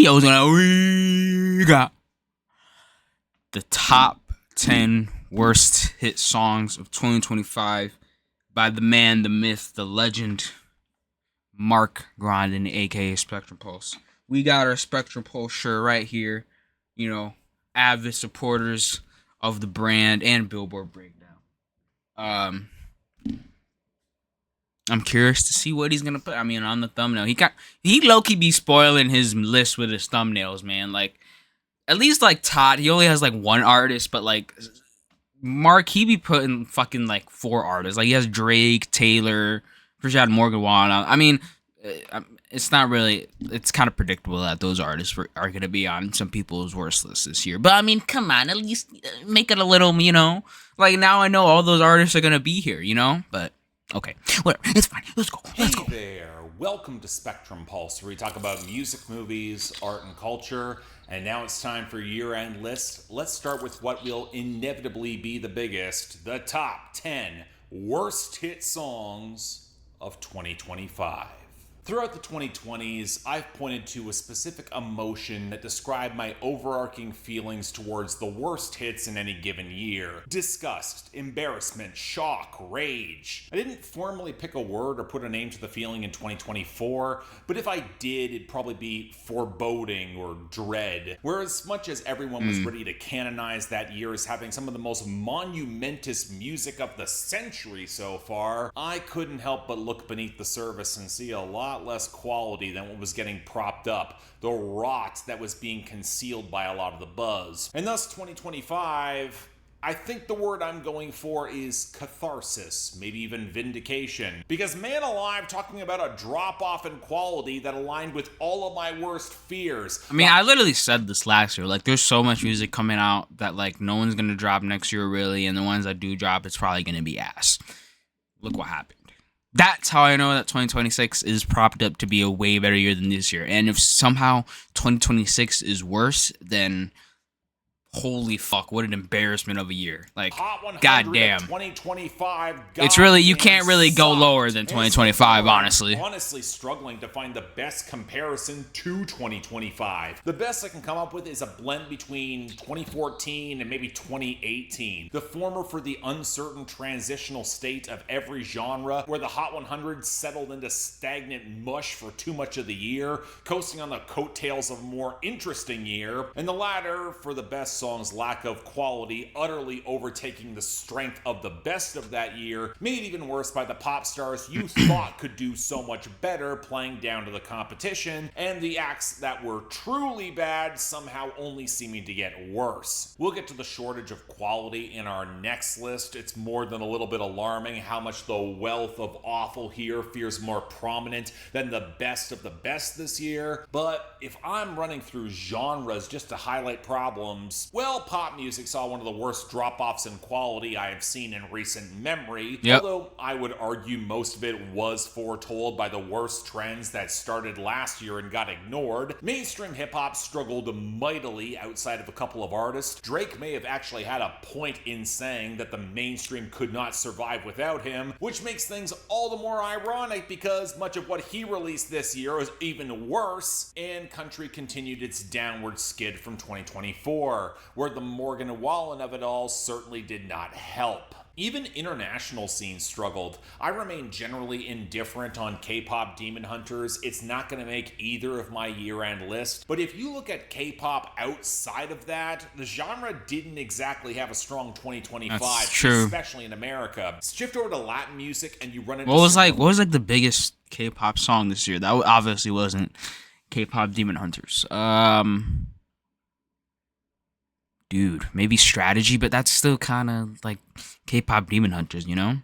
I was gonna. We got the top 10 worst hit songs of 2025 by the man, the myth, the legend, Mark Grandin, aka Spectrum Pulse. We got our Spectrum Pulse shirt right here. You know, avid supporters of the brand and Billboard Breakdown. I'm curious to see what he's gonna put. I mean, on the thumbnail, he low-key be spoiling his list with his thumbnails, man. Like, at least like Todd, he only has like one artist, but like Mark, he be putting fucking like 4 artists. Like, he has Drake, Taylor, for sure, Morgan Wallen. I mean, it's not really. It's kind of predictable that those artists are gonna be on some people's worst lists this year. But I mean, come on, at least make it a little, you know. Like, now I know all those artists are gonna be here, you know. But okay, whatever. It's fine. Let's go. Hey there. Welcome to Spectrum Pulse, where we talk about music, movies, art, and culture. And now it's time for year-end list. Let's start with what will inevitably be the biggest, the top 10 worst hit songs of 2025. Throughout the 2020s, I've pointed to a specific emotion that described my overarching feelings towards the worst hits in any given year. Disgust, embarrassment, shock, rage. I didn't formally pick a word or put a name to the feeling in 2024, but if I did, it'd probably be foreboding or dread. Where as much as everyone was ready to canonize that year as having some of the most monumentous music of the century so far, I couldn't help but look beneath the surface and see a lot less quality than what was getting propped up, the rot that was being concealed by a lot of the buzz. And thus 2025, I think the word I'm going for is catharsis, maybe even vindication. Because man alive, talking about a drop-off in quality that aligned with all of my worst fears. I mean, I literally said this last year. Like, there's so much music coming out that, like, no one's gonna drop next year, really, and the ones that do drop, it's probably gonna be ass. Look what happened. That's how I know that 2026 is propped up to be a way better year than this year. And if somehow 2026 is worse, then holy fuck, what an embarrassment of a year. Like, goddamn. 2025. It's really, you can't really go lower than 2025, honestly. Honestly struggling to find the best comparison to 2025. The best I can come up with is a blend between 2014 and maybe 2018. The former for the uncertain transitional state of every genre, where the Hot 100 settled into stagnant mush for too much of the year, coasting on the coattails of a more interesting year, and the latter for the best song's lack of quality utterly overtaking the strength of the best of that year, made even worse by the pop stars you thought could do so much better playing down to the competition, and the acts that were truly bad somehow only seeming to get worse. We'll get to the shortage of quality in our next list. It's more than a little bit alarming how much the wealth of awful here feels more prominent than the best of the best this year. But if I'm running through genres just to highlight problems, well, pop music saw one of the worst drop-offs in quality I have seen in recent memory, although I would argue most of it was foretold by the worst trends that started last year and got ignored. Mainstream hip-hop struggled mightily outside of a couple of artists. Drake may have actually had a point in saying that the mainstream could not survive without him, which makes things all the more ironic because much of what he released this year was even worse, and country continued its downward skid from 2024. Where the Morgan Wallen of it all certainly did not help. Even international scenes struggled. I remain generally indifferent on K-pop Demon Hunters. It's not going to make either of my year-end list. But if you look at K-pop outside of that, the genre didn't exactly have a strong 2025, That's true. Especially in America. Shift over to Latin music and you run into What was like the biggest K-pop song this year? That obviously wasn't K-pop Demon Hunters. Dude, maybe Strategy, but that's still kind of like K-pop Demon Hunters, you know?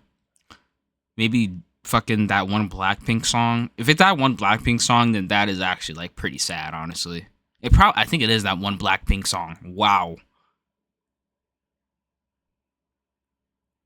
Maybe fucking that one Blackpink song. If it's that one Blackpink song, then that is actually like pretty sad, honestly. I think it is that one Blackpink song. Wow.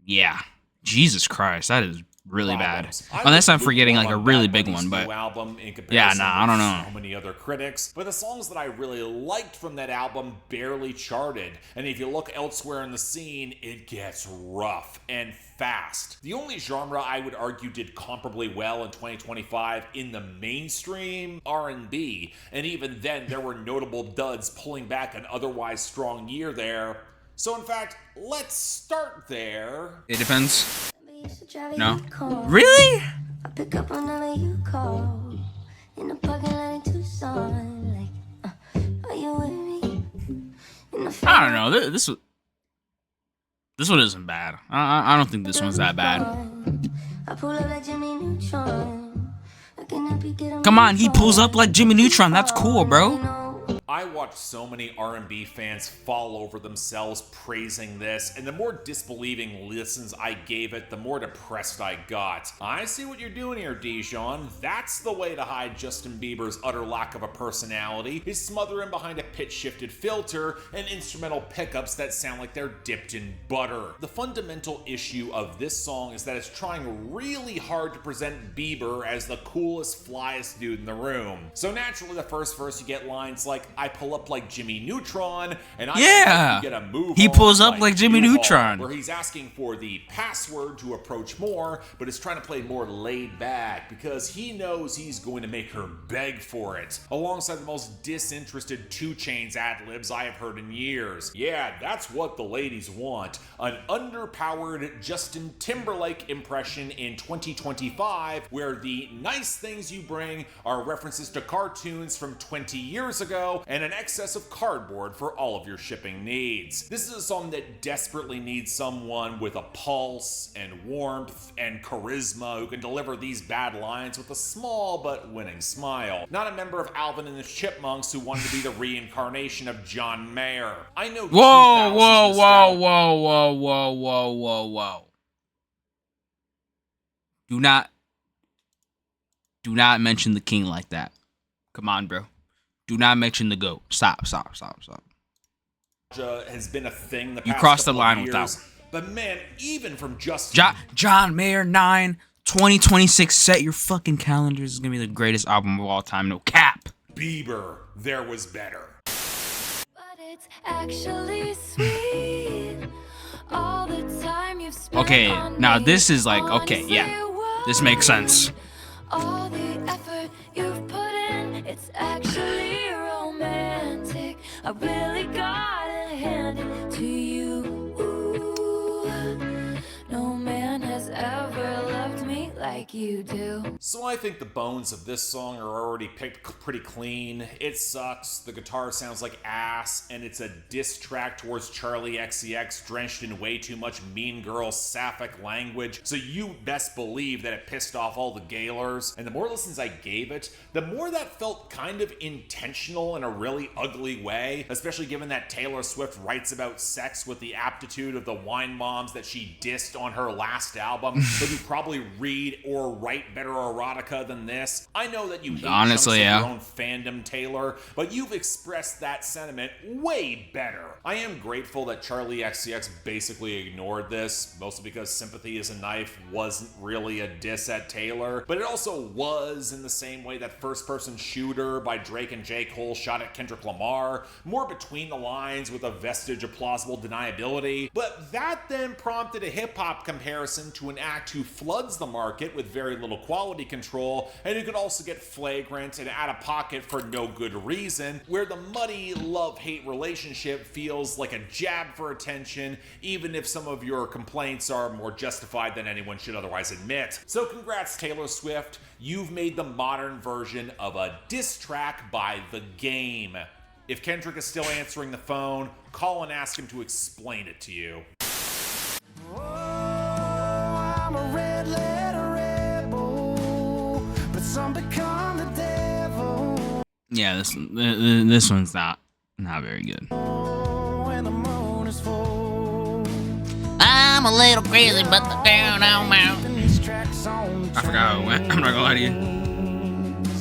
Yeah. Jesus Christ, that is really bad. problems. I Unless would I'm forgetting like a lukewarm on really Bad big Bunny's one, but new album in yeah, comparison nah, I don't with know. so many other critics. But the songs that I really liked from that album barely charted. And if you look elsewhere in the scene, it gets rough and fast. The only genre I would argue did comparably well in 2025 in the mainstream R&B, and even then there were notable duds pulling back an otherwise strong year there. So in fact, let's start there. It depends. No. Really? I pick up whenever you call. In the parking lot in Tucson. Like, are you with me? I don't know. This one isn't bad. I don't think this one's that bad. I pull up like Jimmy Neutron. Come on, he pulls up like Jimmy Neutron. That's cool, bro. I watched so many R&B fans fall over themselves praising this, and the more disbelieving listens I gave it, the more depressed I got. I see what you're doing here, Dijon. That's the way to hide Justin Bieber's utter lack of a personality, is smother him behind a pitch-shifted filter and instrumental pickups that sound like they're dipped in butter. The fundamental issue of this song is that it's trying really hard to present Bieber as the coolest, flyest dude in the room. So naturally, the first verse you get lines like, I pull up like Jimmy Neutron, and I get a move. He pulls up like Jimmy Neutron, where he's asking for the password to approach more, but is trying to play more laid back because he knows he's going to make her beg for it. Alongside the most disinterested 2 Chainz ad-libs I have heard in years. Yeah, that's what the ladies want. An underpowered Justin Timberlake impression in 2025, where the nice things you bring are references to cartoons from 20 years ago and an excess of cardboard for all of your shipping needs. This is a song that desperately needs someone with a pulse and warmth and charisma who can deliver these bad lines with a small but winning smile. Not a member of Alvin and the Chipmunks who wanted to be the reincarnation of John Mayer. I know. Whoa. Do not mention the king like that. Come on, bro. Do not mention the GOAT. Stop. Has been a thing the past you crossed the couple line of with years, that one. But man, even from Justin John Mayer 9 2026, set your fucking calendars. This is gonna be the greatest album of all time. No cap. Bieber, there was better. But it's actually sweet. All the time you've spent Okay, on now me. this is like, okay, Honestly, yeah. This makes sense. All the effort you've put in, it's actually romantic. I really gotta hand it to you. Ooh, no man has ever loved me like you do. So I think the bones of this song are already picked pretty clean. It sucks, the guitar sounds like ass, and it's a diss track towards Charlie XCX drenched in way too much mean girl sapphic language, so you best believe that it pissed off all the Gaylors. And the more listens I gave it, the more that felt kind of intentional in a really ugly way, especially given that Taylor Swift writes about sex with the aptitude of the wine moms that she dissed on her last album, but who probably read or write better erotica than this. I know that you hate Honestly, chunks of yeah. your own fandom, Taylor, but you've expressed that sentiment way better. I am grateful that Charlie XCX basically ignored this, mostly because Sympathy is a Knife wasn't really a diss at Taylor, but it also was in the same way that First Person Shooter by Drake and J. Cole shot at Kendrick Lamar, more between the lines with a vestige of plausible deniability. But that then prompted a hip-hop comparison to an act who floods the market with very little quality control, and who could also get flagrant and out of pocket for no good reason, where the muddy love-hate relationship feels like a jab for attention, even if some of your complaints are more justified than anyone should otherwise admit. So congrats, Taylor Swift. You've made the modern version of a diss track by The Game. If Kendrick is still answering the phone, call and ask him to explain it to you. I'm a red letter rebel, but some become the devil. Yeah, this one's not very good. When the moon is full, I'm a little crazy, but the down on mount. these tracks on I forgot how it went. I'm not gonna lie to you.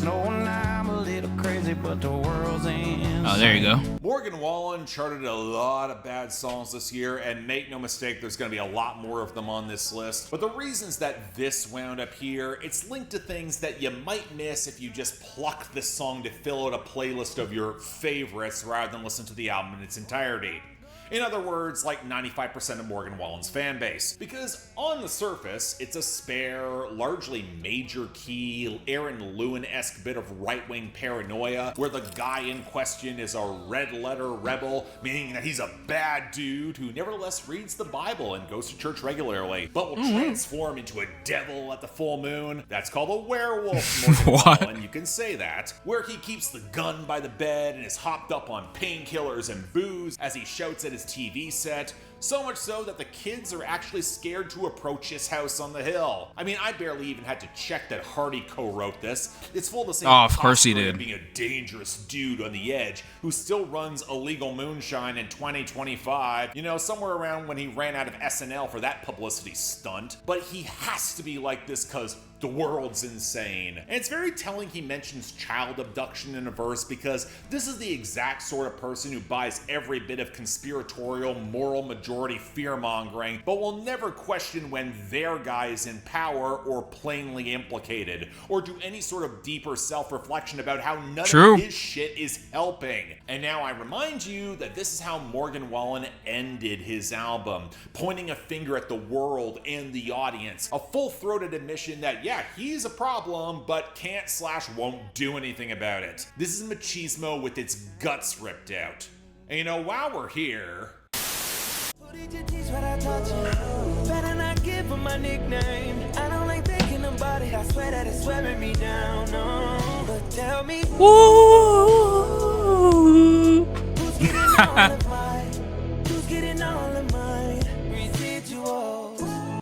knowing I'm a little crazy, crazy, but the world's insane. Oh, there you go. Morgan Wallen charted a lot of bad songs this year, and make no mistake, there's going to be a lot more of them on this list. But the reasons that this wound up here, it's linked to things that you might miss if you just pluck this song to fill out a playlist of your favorites rather than listen to the album in its entirety. In other words, like 95% of Morgan Wallen's fan base. Because on the surface, it's a spare, largely major key, Aaron Lewin-esque bit of right-wing paranoia, where the guy in question is a red-letter rebel, meaning that he's a bad dude who nevertheless reads the Bible and goes to church regularly, but will transform into a devil at the full moon. That's called a werewolf, Morgan Wallen, you can say that. Where he keeps the gun by the bed and is hopped up on painkillers and booze as he shouts at his TV set, so much so that the kids are actually scared to approach his house on the hill. I mean, I barely even had to check that Hardy co-wrote this. It's full of the same Oh, of course he posture did. of being a dangerous dude on the edge who still runs illegal moonshine in 2025, you know, somewhere around when he ran out of SNL for that publicity stunt. But he has to be like this because the world's insane. And it's very telling he mentions child abduction in a verse, because this is the exact sort of person who buys every bit of conspiratorial, moral majority fear-mongering, but will never question when their guy is in power or plainly implicated, or do any sort of deeper self-reflection about how none of his shit is helping. And now I remind you that this is how Morgan Wallen ended his album, pointing a finger at the world and the audience. A full-throated admission that, yeah, he's a problem, but can't/won't do anything about it. This is machismo with its guts ripped out. And you know, while we're here, Better not give him my nickname. I don't like thinking about it. I swear that it's wearing me down. No, but tell me who's getting all of mine? Who's getting all of mine? Residuals.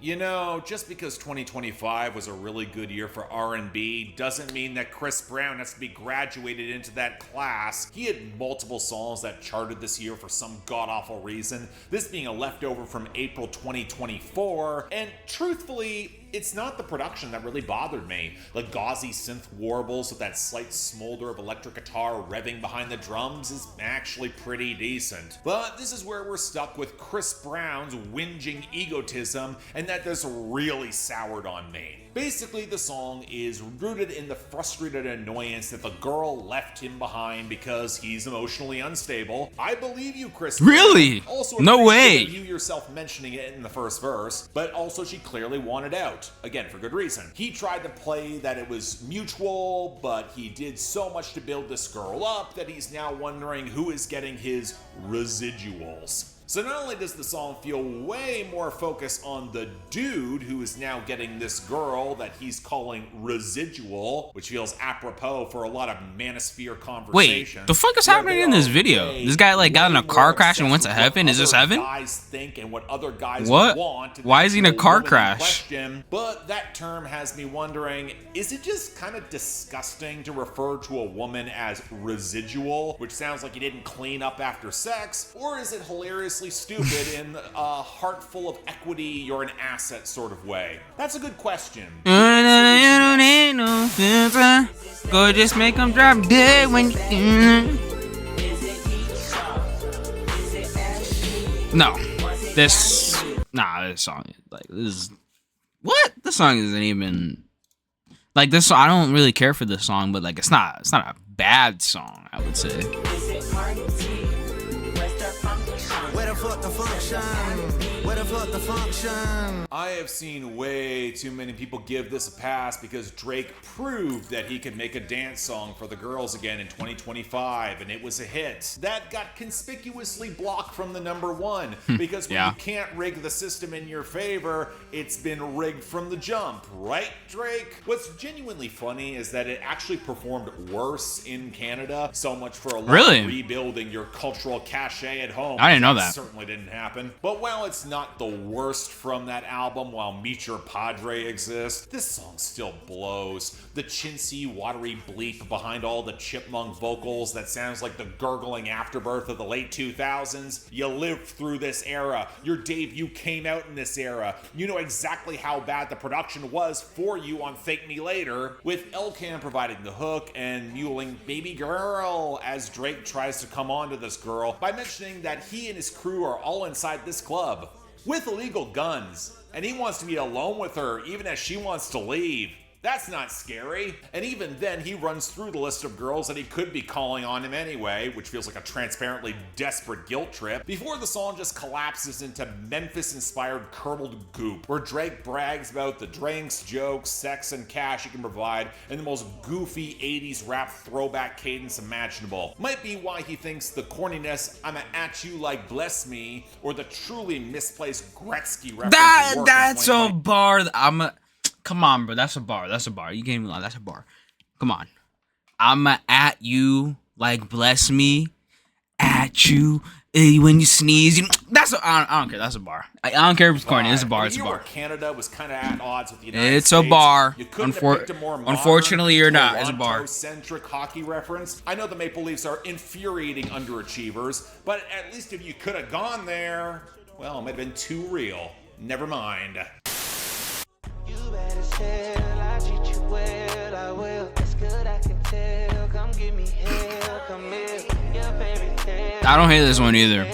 you know, just because 2025 was a really good year for R&B doesn't mean that Chris Brown has to be graduated into that class. He had multiple songs that charted this year for some god-awful reason, this being a leftover from April 2024, and truthfully, it's not the production that really bothered me. The gauzy synth warbles with that slight smolder of electric guitar revving behind the drums is actually pretty decent. But this is where we're stuck with Chris Brown's whinging egotism, and that this really soured on me. Basically, the song is rooted in the frustrated annoyance that the girl left him behind because he's emotionally unstable. I believe you, Chris. Really? Also, no way. You yourself mentioning it in the first verse, but also she clearly wanted out. Again, for good reason. He tried to play that it was mutual, but he did so much to build this girl up that he's now wondering who is getting his residuals. So not only does the song feel way more focused on the dude who is now getting this girl that he's calling residual, which feels apropos for a lot of manosphere conversations. Wait, the fuck is happening in this video? This guy like got in a car crash and went to heaven? Is this heaven? Guys think and what other guys What? want. Why is he in a car crash? Question. But that term has me wondering, is it just kind of disgusting to refer to a woman as residual, which sounds like you didn't clean up after sex, or is it hilariously stupid in a heart full of equity, you're an asset sort of way? That's a good question. You don't need no filter. Go just make them drop dead when you. No, this song, like, this is what? This song isn't even like this. I don't really care for this song, but like, it's not a bad song, I would say. Where the fuck the function? Where the fuck the function? I have seen way too many people give this a pass because Drake proved that he could make a dance song for the girls again in 2025, and it was a hit. That got conspicuously blocked from the #1 because when you can't rig the system in your favor, it's been rigged from the jump, right, Drake? What's genuinely funny is that it actually performed worse in Canada. So much for a lot of rebuilding your cultural cachet at home. I didn't didn't know that. Certainly didn't happen. But while it's not the worst from that album, while Meet Your Padre exists, this song still blows. The chintzy, watery bleep behind all the chipmunk vocals that sounds like the gurgling afterbirth of the late 2000s. You lived through this era. Your debut came out in this era. You know exactly how bad the production was for you on Thank Me Later, with Elcan providing the hook and muling baby girl as Drake tries to come on to this girl by mentioning that he and his crew are all inside this club with illegal guns, and he wants to be alone with her even as she wants to leave. That's not scary. And even then, he runs through the list of girls that he could be calling on him anyway, which feels like a transparently desperate guilt trip, before the song just collapses into Memphis-inspired curdled goop, where Drake brags about the drinks, jokes, sex, and cash he can provide in the most goofy 80s rap throwback cadence imaginable. Might be why he thinks the corniness "I'ma at you like bless me" or the truly misplaced Gretzky reference That's a bar. Come on, bro. That's a bar. That's a bar. You can't even lie. That's a bar. Come on. I'ma at you like bless me. At you when you sneeze. I don't care. That's a bar. I don't care if it's corny. It's a bar. It's a bar. Canada was kind of at odds with the United States. It's a bar. You couldn't have picked a more modern, Unfortunately, you're not. It's a bar. Toronto-centric hockey reference. I know the Maple Leafs are infuriating underachievers, but at least if you could have gone there, well, it might have been too real. Never mind. You better tell, I treat you well, I will. It's good, I can tell. Come give me hell, come here. Your favorite tale. I don't hate this one either.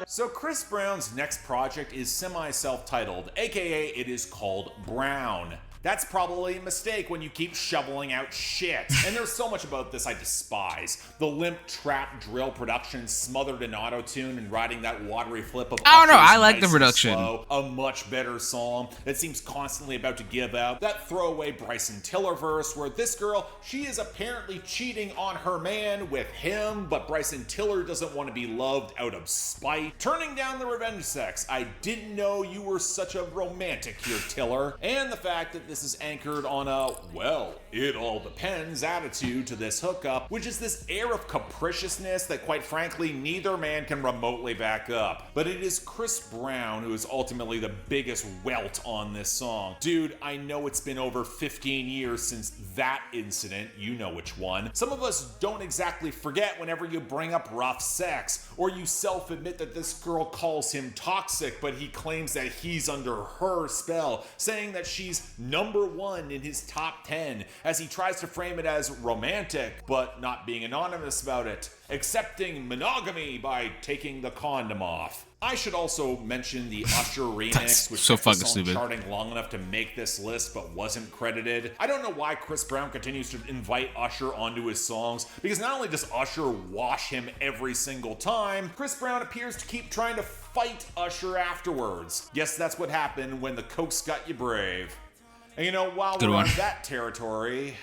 So Chris Brown's next project is semi-self-titled, aka it is called Brown. That's probably a mistake when you keep shoveling out shit. And there's so much about this I despise. The limp trap drill production smothered in auto-tune and riding that watery flip of I don't know, Usher's I like Nice the and production. Slow, a much better song that seems constantly about to give out. That throwaway Bryson Tiller verse where this girl, she is apparently cheating on her man with him, but Bryson Tiller doesn't want to be loved out of spite. Turning down the revenge sex. I didn't know you were such a romantic here, Tiller. And the fact that this is anchored on a, well, it all depends attitude to this hookup, which is this air of capriciousness that quite frankly neither man can remotely back up. But it is Chris Brown who is ultimately the biggest welt on this song. Dude, I know it's been over 15 years since that incident, you know which one. Some of us don't exactly forget whenever you bring up rough sex, or you self-admit that this girl calls him toxic, but he claims that he's under her spell, saying that she's number one in his top 10, as he tries to frame it as romantic, but not being anonymous about it, accepting monogamy by taking the condom off. I should also mention the Usher remix, which so kept the fucking song stupid. charting long enough to make this list but wasn't credited. I don't know why Chris Brown continues to invite Usher onto his songs, because not only does Usher wash him every single time, Chris Brown appears to keep trying to fight Usher afterwards. Yes, that's what happened when the Cokes got you brave. And you know, while Good we're one. on that territory,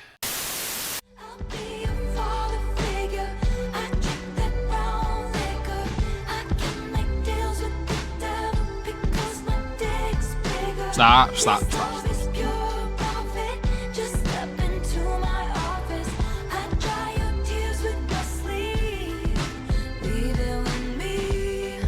I'll be your father figure. I drink that brown liquor. I can make deals with the devil because my dick's bigger. Stop. This love is pure profit. Just step into my office. I dry your tears with my sleeve. Leave it with me.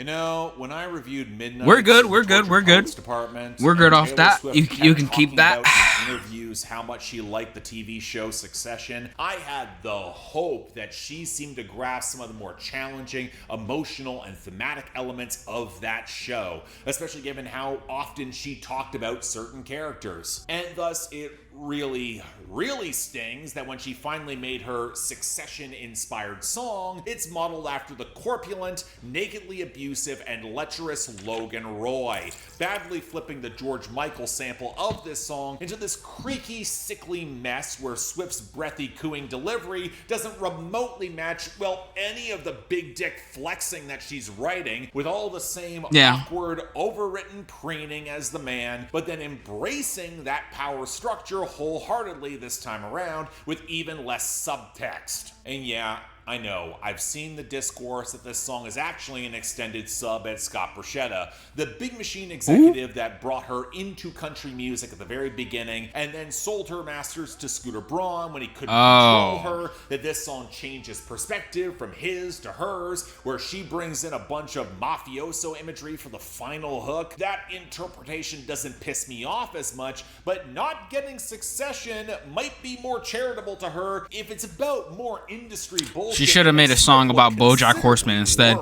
you know, when I reviewed Midnight, We're good, we're good. Department, We're good and off Taylor that. Swift You kept can keep talking that. about in interviews how much she liked the TV show Succession. I had the hope that she seemed to grasp some of the more challenging, emotional, and thematic elements of that show, especially given how often she talked about certain characters. And thus, it really, really stings that when she finally made her Succession-inspired song, it's modeled after the corpulent, nakedly abusive, and lecherous Logan Roy, badly flipping the George Michael sample of this song into this creaky, sickly mess where Swift's breathy, cooing delivery doesn't remotely match, well, any of the big dick flexing that she's writing, with all the same awkward, overwritten preening as the man, but then embracing that power structure wholeheartedly this time around with even less subtext. And yeah, I know, I've seen the discourse that this song is actually an extended sub at Scott Borchetta, the Big Machine executive that brought her into country music at the very beginning and then sold her masters to Scooter Braun when he couldn't control her, that this song changes perspective from his to hers, where she brings in a bunch of mafioso imagery for the final hook. That interpretation doesn't piss me off as much, but not getting Succession might be more charitable to her if it's about more industry bullshit. She should have made a song about BoJack Horseman instead.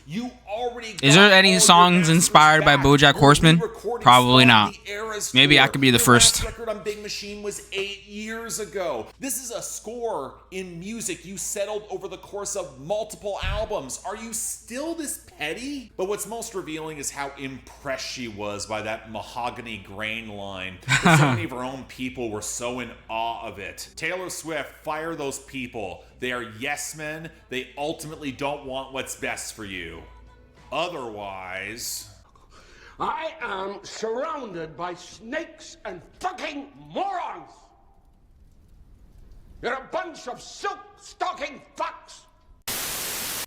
You already Is there any songs inspired by BoJack Horseman? Probably not. Maybe I could be the first. Last record on Big Machine was 8 years ago. This is a score in music you settled over the course of multiple albums. Are you still this petty? But what's most revealing is how impressed she was by that mahogany grain line. That so many of her own people were so in awe of it. Taylor Swift, fire those people. They are yes men. They ultimately don't want what's best for you. Otherwise... I am surrounded by snakes and fucking morons! You're a bunch of silk-stocking fucks!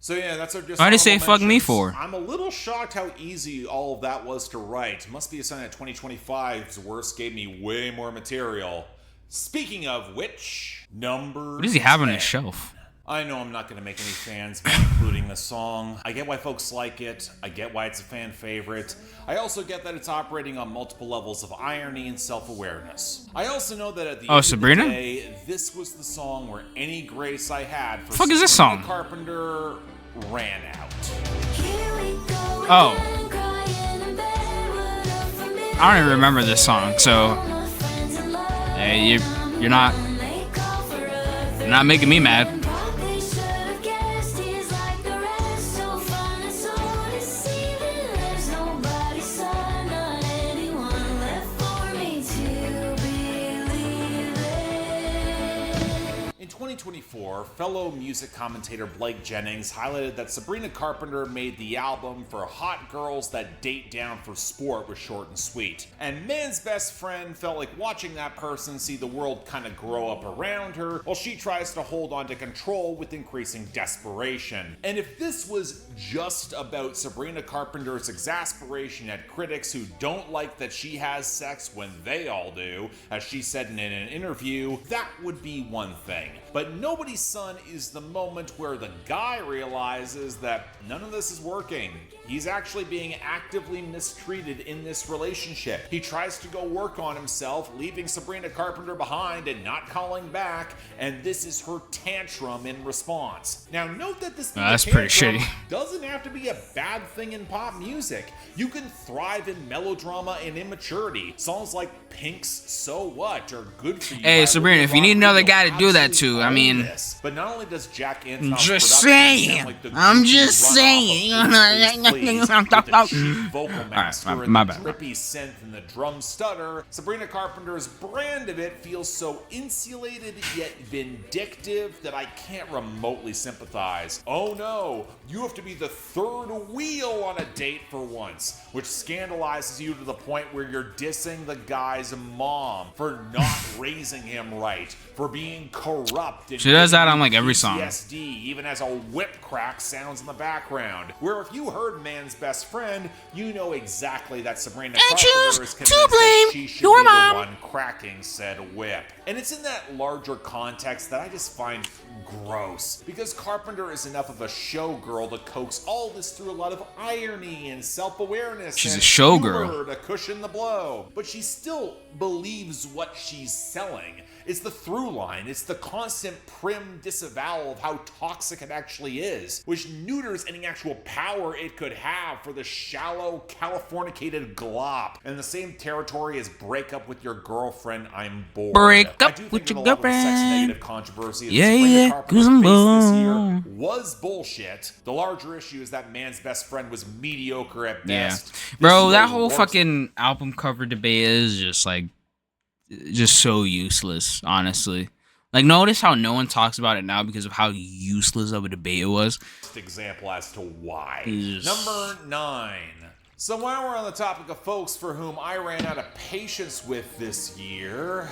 So yeah, that's our Why'd he say dishonorable fuck me mentions. for? I'm a little shocked how easy all of that was to write. Must be a sign that 2025's worst gave me way more material. Speaking of which, number What does he have on 10. his shelf? I know I'm not going to make any fans by including the song. I get why folks like it. I get why it's a fan favorite. I also get that it's operating on multiple levels of irony and self-awareness. I also know that at the end Sabrina? of the day, this was the song where any grace I had for The fuck is this Sabrina song? Carpenter ran out. Oh. I don't even remember this song, so hey, you're not making me mad. In 2024, fellow music commentator Blake Jennings highlighted that Sabrina Carpenter made the album for hot girls that date down for sport was short and sweet. And Man's Best Friend felt like watching that person see the world kind of grow up around her while she tries to hold on to control with increasing desperation. And if this was just about Sabrina Carpenter's exasperation at critics who don't like that she has sex when they all do, as she said in an interview, that would be one thing. But Nobody's Son is the moment where the guy realizes that none of this is working. He's actually being actively mistreated in this relationship. He tries to go work on himself, leaving Sabrina Carpenter behind and not calling back, and this is her tantrum in response. Now note that this That's pretty shitty. doesn't have to be a bad thing in pop music. You can thrive in melodrama and immaturity. Songs like Pink's So What are good for you. Hey, by Sabrina, Olivia if you need another guy to do that absolutely too, I own mean... this. But not only does Jack Antonoff's just production saying. sound like the I'm goofy just runoff of saying. Please Please, with the cheap vocal master Alright, and my the bad. drippy synth and the drum stutter, Sabrina Carpenter's brand of it feels so insulated yet vindictive that I can't remotely sympathize. Oh no, you have to be the third wheel on a date for once, which scandalizes you to the point where you're dissing the guy's mom for not raising him right, for being corrupt. And She does that on, giving like, every song. PTSD, even as a whip crack sounds in the background. Where if you heard Man's Best Friend, you know exactly that Sabrina Carpenter is convinced that she should be the one cracking said whip. And it's in that larger context that I just find gross, because Carpenter is enough of a showgirl to coax all this through a lot of irony and self-awareness. She's and a showgirl. humor to cushion the blow. But she still believes what she's selling. It's the through line. It's the constant prim disavowal of how toxic it actually is, which neuters any actual power it could have for the shallow, Californicated glop. And the same territory as break up with your girlfriend, I'm bored. Break I up do think with that your a lot of the sex girlfriend. negative controversy that Yeah, Sabrina yeah, Carpenter 'cause I'm faced this year bored. was bullshit. The larger issue is that Man's Best Friend was mediocre at Yeah. best. Bro, This that is the whole worst. fucking album cover debate is just so useless, honestly. Like, notice how no one talks about it now because of how useless of a debate it was. Example as to why. Yes. Number 9. So while we're on the topic of folks for whom I ran out of patience with this year,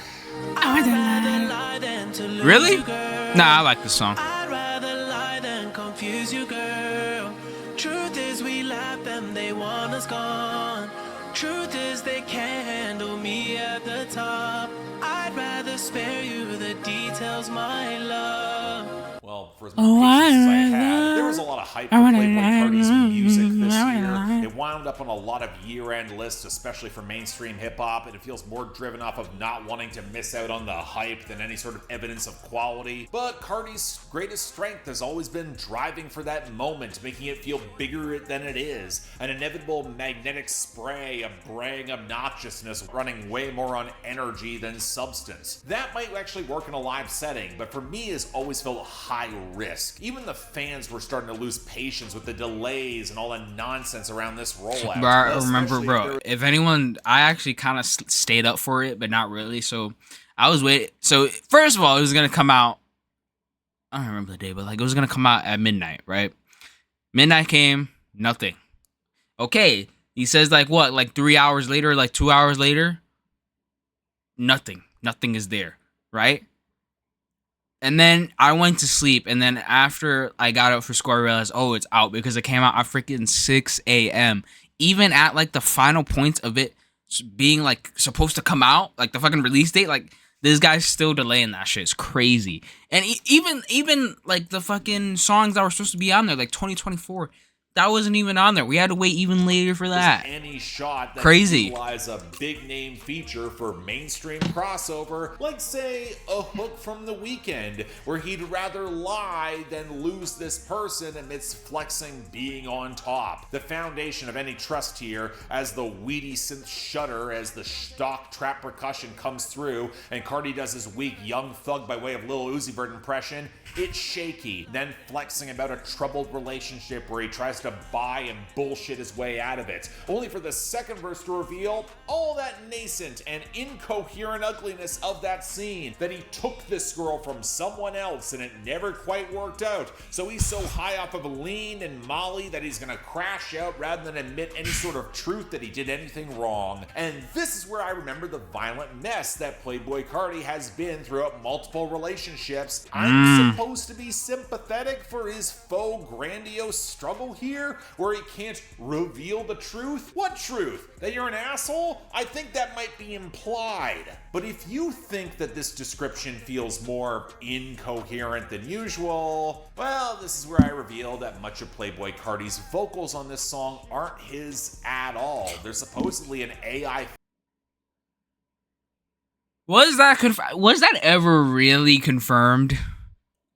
Really? Nah, I like this song. confuse you, girl. Truth is we left them, they want us gone. Truth is they can't handle me at the top. I'd rather spare you the details, my love. Well, for as much patience as I had, there was a lot of hype for Playboy Carti's music this year. It wound up on a lot of year-end lists, especially for mainstream hip-hop, and it feels more driven off of not wanting to miss out on the hype than any sort of evidence of quality. But Carti's greatest strength has always been driving for that moment, making it feel bigger than it is. An inevitable magnetic spray of braying obnoxiousness running way more on energy than substance. That might actually work in a live setting, but for me it's always felt high risk. Even the fans were starting to lose patience with the delays and all the nonsense around this rollout. Bro, I remember, bro, if anyone, I actually kind of stayed up for it, but not really. So I was waiting. So first of all, it was going to come out, I don't remember the day, but like it was going to come out at midnight, right? Midnight came, nothing. Okay, he says like what, like 3 hours later, like 2 hours later, nothing is there, right? And then I went to sleep, and then after I got up for school, I realized, oh, it's out, because it came out at freaking 6 a.m. Even at, like, the final points of it being, like, supposed to come out, like, the fucking release date, like, this guy's still delaying that shit. It's crazy. And even, like, the fucking songs that were supposed to be on there, like, 2024, that wasn't even on there. We had to wait even later for that. Any shot that crazy. Utilize a big name feature for mainstream crossover, like say a hook from The Weeknd, where he'd rather lie than lose this person amidst flexing being on top. The foundation of any trust here, as the weedy synth shudder as the stock trap percussion comes through and Carti does his weak Young Thug by way of Lil Uzi Vert impression, it's shaky, then flexing about a troubled relationship where he tries to buy and bullshit his way out of it, only for the second verse to reveal all that nascent and incoherent ugliness of that scene, that he took this girl from someone else and it never quite worked out, so he's so high off of lean and molly that he's gonna crash out rather than admit any sort of truth that he did anything wrong. And this is where I remember the violent mess that Playboy Carti has been throughout multiple relationships. I'm supposed to be sympathetic for his faux grandiose struggle here, where he can't reveal the truth? What truth? That you're an asshole? I think that might be implied. But if you think that this description feels more incoherent than usual, well, this is where I reveal that much of Playboy Carti's vocals on this song aren't his at all. They're supposedly an AI. Was that ever really confirmed?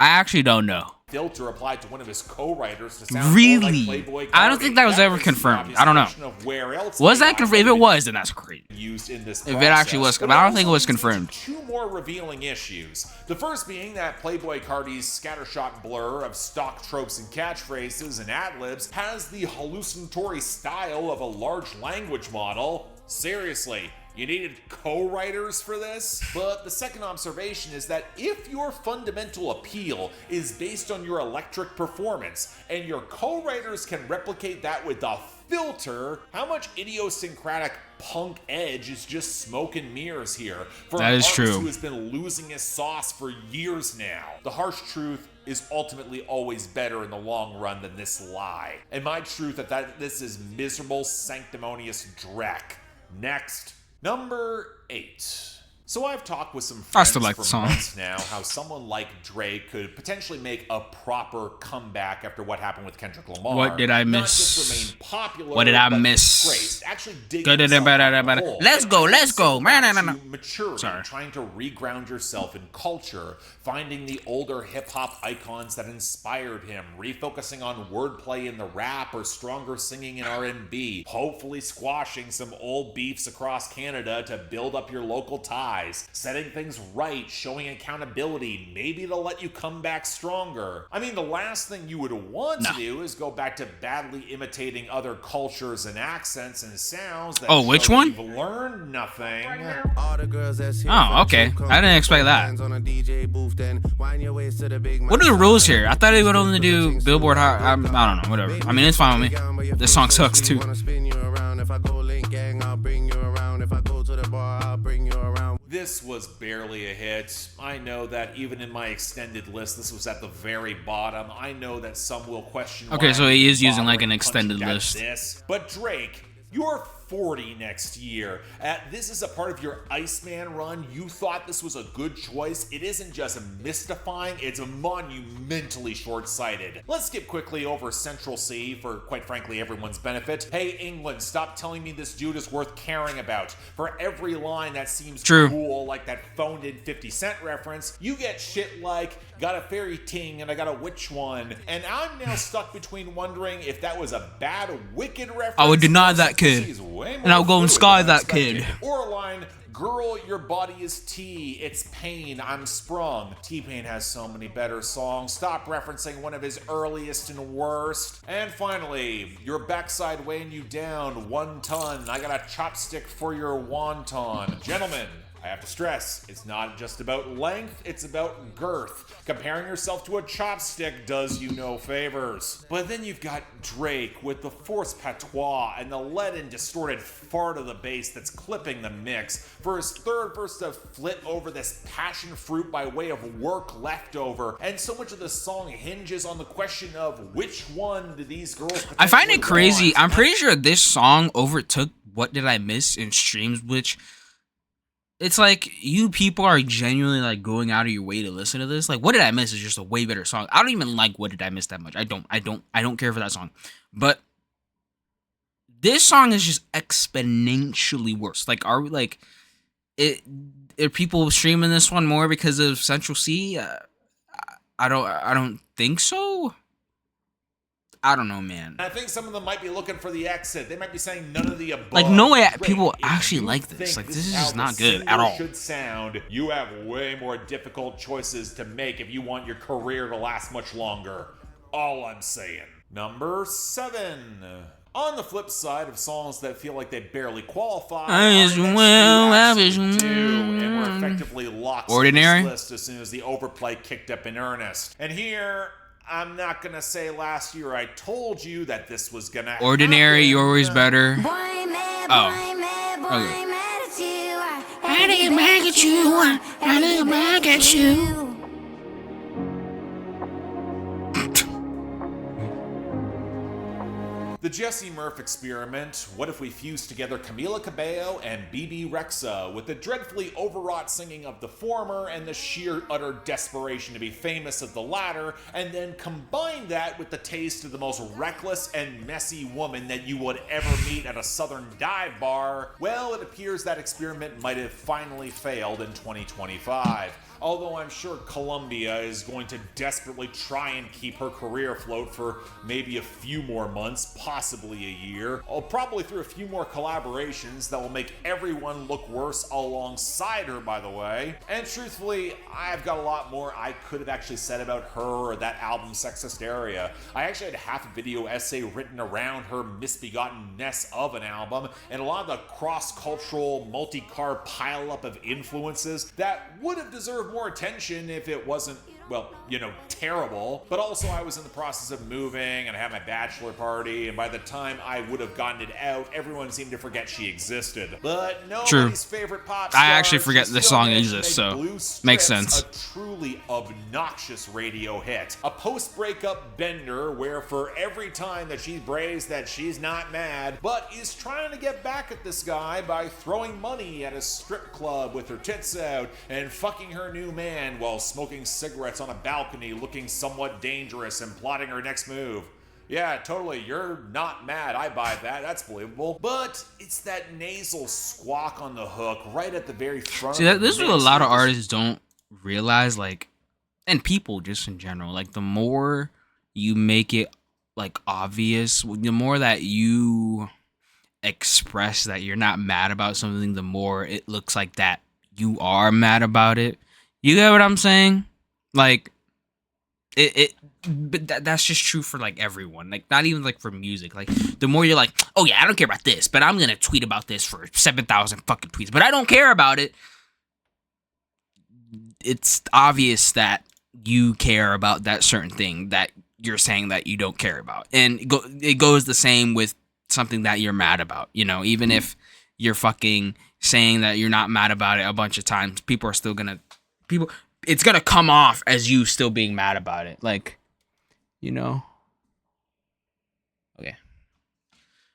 I actually don't know. Filter applied to one of his co-writers to sound really? more like Playboy Carti. I don't think that was ever confirmed. I don't know. Where else was that confirmed? If it was, then that's crazy. Used in this if it actually was, but I don't think it was confirmed. Two more revealing issues. The first being that Playboy Carti's scattershot blur of stock tropes and catchphrases and ad-libs has the hallucinatory style of a large language model. Seriously. You needed co-writers for this? But the second observation is that if your fundamental appeal is based on your electric performance, and your co-writers can replicate that with a filter, how much idiosyncratic punk edge is just smoke and mirrors here for that an is artist true. who has been losing his sauce for years now? The harsh truth is ultimately always better in the long run than this lie. And my truth that this is miserable, sanctimonious dreck. Next. Number 8. So I've talked with some friends for months now how someone like Drake could potentially make a proper comeback after what happened with Kendrick Lamar. What did I miss? Not just remain popular, what did I but miss? disgraced. Actually dig Let's go. Maturity, Sorry. trying to reground yourself in culture, finding the older hip-hop icons that inspired him, refocusing on wordplay in the rap or stronger singing in R&B, hopefully squashing some old beefs across Canada to build up your local ties, setting things right, showing accountability, maybe they'll let you come back stronger. I mean, the last thing you would want to do is go back to badly imitating other cultures and accents and sounds that which one? You've learned nothing. Oh, okay. I didn't expect that. What are the rules here? I thought they would only do Billboard Hot. I don't know, whatever. I mean, it's fine with me. This song sucks too. This This was barely a hit. I know that even in my extended list, this was at the very bottom. I know that some will question why Okay, so he is using like bothering an extended punching down list. This. But Drake, you're 40 next year. This is a part of your Iceman run. You thought this was a good choice. It isn't just mystifying, it's monumentally short-sighted. Let's skip quickly over Central C for, quite frankly, everyone's benefit. Hey, England, stop telling me this dude is worth caring about. For every line that seems True. cool, like that phoned-in 50 Cent reference, you get shit like, got a fairy ting and I got a witch one. And I'm now stuck between wondering if that was a bad, wicked reference. I would deny that Central kid. C is way more And I'll go and fluid sky than that expected. kid. Or a line, girl, your body is tea, it's pain, I'm sprung. T-Pain has so many better songs. Stop referencing one of his earliest and worst. And finally, your backside weighing you down 1 ton. I got a chopstick for your wonton. Gentlemen, I have to stress, it's not just about length, it's about girth. Comparing yourself to a chopstick does you no favors. But then you've got Drake with the forced patois and the leaden distorted fart of the bass that's clipping the mix. For his third verse to flit over this passion fruit by way of work leftover. And so much of the song hinges on the question of which one do these girls I find it potentially crazy. want? I'm pretty sure this song overtook What Did I Miss in streams, which it's like you people are genuinely like going out of your way to listen to this. Like, What Did I Miss is just a way better song. I don't even like What Did I Miss that much. I don't care for that song. But this song is just exponentially worse. Like, are we like it? Are people streaming this one more because of Central C? I don't think so. I don't know, man. I think some of them might be looking for the exit. They might be saying none of the above. Like, no way Drake, people if actually you like this. think Like, this is how just the not good at single all. should sound, you have way more difficult choices to make if you want your career to last much longer. All I'm saying. Number 7. On the flip side of songs that feel like they barely qualify, I wish our next well, two I actually wish do, and we're well. effectively locked Ordinary? in this list as soon as the overplay kicked up in earnest. And here, I'm not gonna say last year I told you that this was gonna Ordinary, happen. you're always better. Boy, mad, Oh. boy, mad, boy, Okay. mad at you. I didn't back at you. I didn't back at you. The Jesse Murph experiment. What if we fused together Camila Cabello and BB Rexa with the dreadfully overwrought singing of the former and the sheer utter desperation to be famous of the latter, and then combine that with the taste of the most reckless and messy woman that you would ever meet at a southern dive bar? Well, it appears that experiment might have finally failed in 2025. Although I'm sure Columbia is going to desperately try and keep her career afloat for maybe a few more months, possibly a year. Probably through a few more collaborations that will make everyone look worse alongside her, by the way. And truthfully, I've got a lot more I could have actually said about her or that album's sexist area. I actually had half a video essay written around her misbegottenness of an album, and a lot of the cross-cultural, multi-car pile-up of influences that would have deserved more attention if it wasn't, well, you know, terrible. But also I was in the process of moving and I had my bachelor party, and by the time I would have gotten it out, everyone seemed to forget she existed. But nobody's favorite pop star. I actually forget she this still song managed to exists, make so Blue makes Strips sense. A truly obnoxious radio hit. A post-breakup bender where for every time that she brays that she's not mad, but is trying to get back at this guy by throwing money at a strip club with her tits out and fucking her new man while smoking cigarettes on a balcony looking somewhat dangerous and plotting her next move. Yeah, totally, you're not mad, I buy that, that's believable. But it's that nasal squawk on the hook right at the very front See, of the this is what a mix lot of that just- artists don't realize, like, and people just in general. Like, the more you make it, like, obvious, the more that you express that you're not mad about something, the more it looks like that you are mad about it. You get what I'm saying? Like, but that's just true for like everyone. Like, not even like for music. Like, the more you're like, oh yeah, I don't care about this, but I'm gonna tweet about this for 7,000 fucking tweets, but I don't care about it. It's obvious that you care about that certain thing that you're saying that you don't care about, and it goes the same with something that you're mad about. You know, even if you're fucking saying that you're not mad about it a bunch of times, people are still gonna it's gonna come off as you still being mad about it. Like, you know. Okay.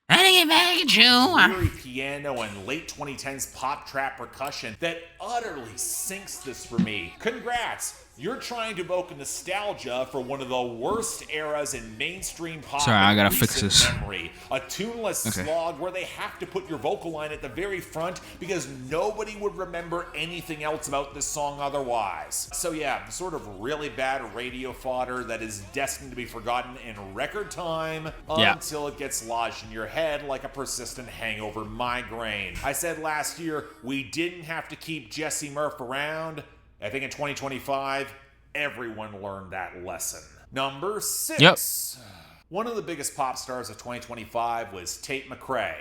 I didn't get back at you. Eerie piano and late 2010s pop trap percussion that utterly sinks this for me. Congrats! You're trying to evoke nostalgia for one of the worst eras in mainstream pop. Sorry, I in gotta fix recent this. memory. A tuneless slog where they have to put your vocal line at the very front because nobody would remember anything else about this song otherwise. So yeah, sort of really bad radio fodder that is destined to be forgotten in record time until it gets lodged in your head like a persistent hangover migraine. I said last year we didn't have to keep Jesse Murph around. I think in 2025, everyone learned that lesson. Number 6. Yep. One of the biggest pop stars of 2025 was Tate McRae.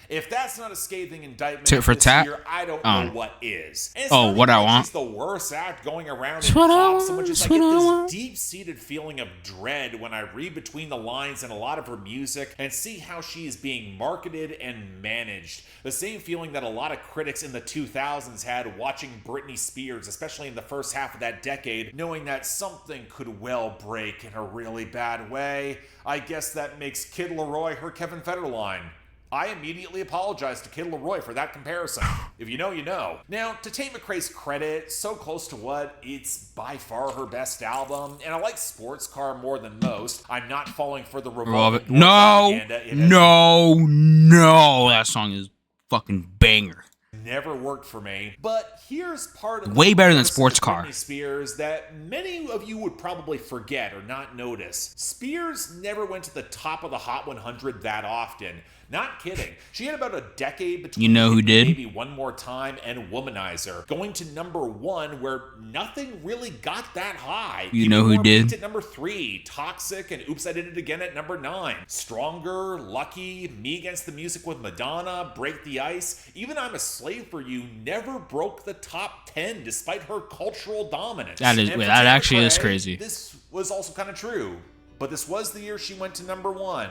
If that's not a scathing indictment Tit for this tat? year, I don't know what is. And it's Oh, not what even I like want. she's the worst act going around in It's what I pop want, so much as I it's get what I this want. deep-seated feeling of dread when I read between the lines in a lot of her music and see how she is being marketed and managed. The same feeling that a lot of critics in the 2000s had watching Britney Spears, especially in the first half of that decade, knowing that something could well break in a really bad way. I guess that makes Kid Laroi her Kevin Federline. I immediately apologized to Kid Laroi for that comparison. If you know, you know. Now, to Tate McRae's credit, So Close to What, it's by far her best album, and I like Sports Car more than most. I'm not falling for the revolving door propaganda. It has No, that song is fucking banger. never worked for me. But here's part of Way the better than comparison Sports to Car. Britney Spears that many of you would probably forget or not notice. Spears never went to the top of the Hot 100 that often. Not kidding. She had about a decade between You know who did? Maybe One More Time and Womanizer, going to number 1 where nothing really got that high. You Even know who more did? peaked at number 3, Toxic and Oops I Did It Again at number 9. Stronger, Lucky, Me Against the Music with Madonna, Break the Ice, even I'm a Slave for You never broke the top 10 despite her cultural dominance. That is- And wait, for that Tate actually is McRae, crazy. This was also kind of true, but this was the year she went to number 1.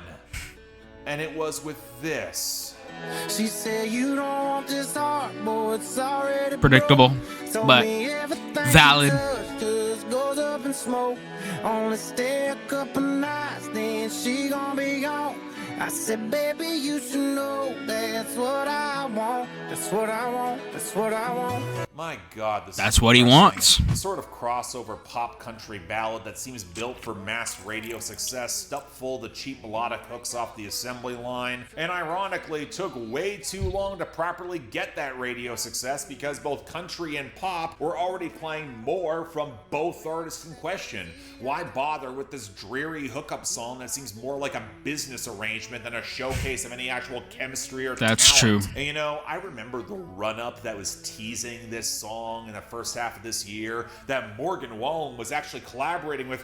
And it was with this. She said you don't want this heart, boy, it's already Predictable, broke. Told but me everything valid. she touched just goes up in smoke. Only stay a couple nights, then she gon' be gone. I said, baby, you should know that's what I want. That's what I want. That's what I want. My God, this That's is what he depressing. wants. The sort of crossover pop country ballad that seems built for mass radio success, stuffed full of the cheap melodic hooks off the assembly line, and ironically took way too long to properly get that radio success because both country and pop were already playing more from both artists in question. Why bother with this dreary hookup song that seems more like a business arrangement than a showcase of any actual chemistry or That's talent? true. And you know, I remember the run-up that was teasing this song in the first half of this year, that Morgan Wallen was actually collaborating with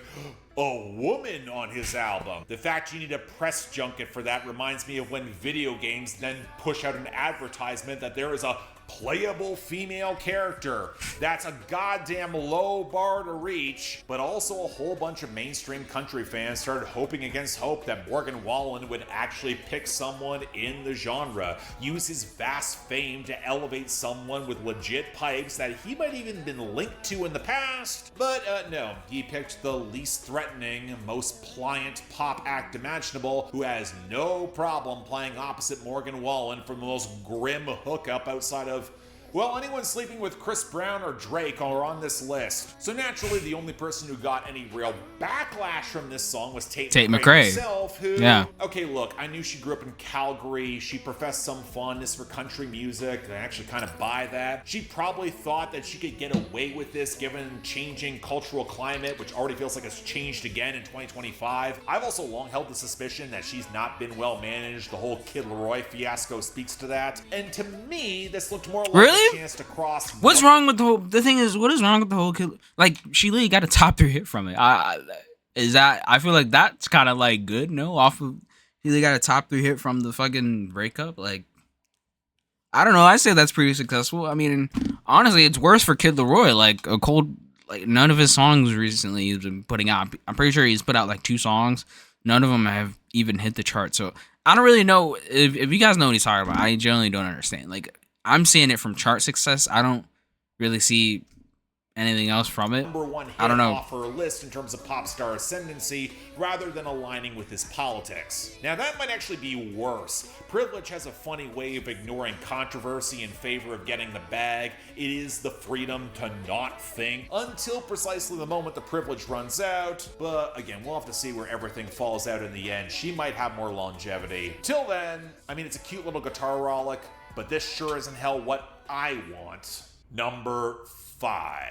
a woman on his album. The fact you need a press junket for that reminds me of when video games then push out an advertisement that there is a playable female character. That's a goddamn low bar to reach, but also a whole bunch of mainstream country fans started hoping against hope that Morgan Wallen would actually pick someone in the genre, use his vast fame to elevate someone with legit pipes that he might even been linked to in the past. But no, he picked the least threatening, most pliant pop act imaginable, who has no problem playing opposite Morgan Wallen for the most grim hookup outside of, well, anyone sleeping with Chris Brown or Drake are on this list. So naturally, the only person who got any real backlash from this song was Tate McRae herself, who, Yeah. okay, look, I knew she grew up in Calgary. She professed some fondness for country music. I actually kind of buy that. She probably thought that she could get away with this given changing cultural climate, which already feels like it's changed again in 2025. I've also long held the suspicion that she's not been well managed. The whole Kid Laroi fiasco speaks to that. And to me, this looked more like Really? a chance to cross. What's wrong with the whole? The thing is, what is wrong with the whole? Like, she literally got a top 3 hit from it. I feel like that's kind of like good. No, off of she literally got a top 3 hit from the fucking breakup. Like, I don't know. I say that's pretty successful. I mean, honestly, it's worse for Kid Laroi. Like none of his songs recently he's been putting out. I'm pretty sure he's put out like 2 songs. None of them have even hit the chart. So I don't really know if you guys know what he's talking about. I generally don't understand. Like, I'm seeing it from chart success. I don't really see anything else from it. Number one hit I don't know. off her list in terms of pop star ascendancy rather than aligning with his politics. Now that might actually be worse. Privilege has a funny way of ignoring controversy in favor of getting the bag. It is the freedom to not think until precisely the moment the privilege runs out. But again, we'll have to see where everything falls out in the end. She might have more longevity. Till then, I mean, it's a cute little guitar rollick, but this sure isn't hell what I want. Number 5.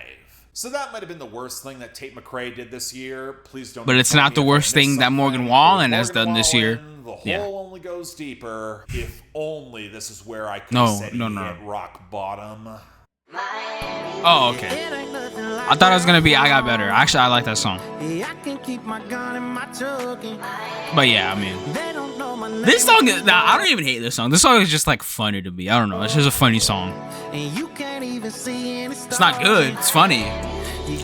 So that might have been the worst thing that Tate McRae did this year. Please don't. But it's not the worst thing that Morgan Wallen has done this year. The hole Yeah. only goes deeper. If only this is where I could No, said no, he no. hit rock bottom. Oh, okay. I thought it was gonna be I Got Better. Actually, I like that song. But yeah, I mean, this song is, nah, I don't even hate this song. This song is just like funny to me. I don't know. It's just a funny song. It's not good. It's funny.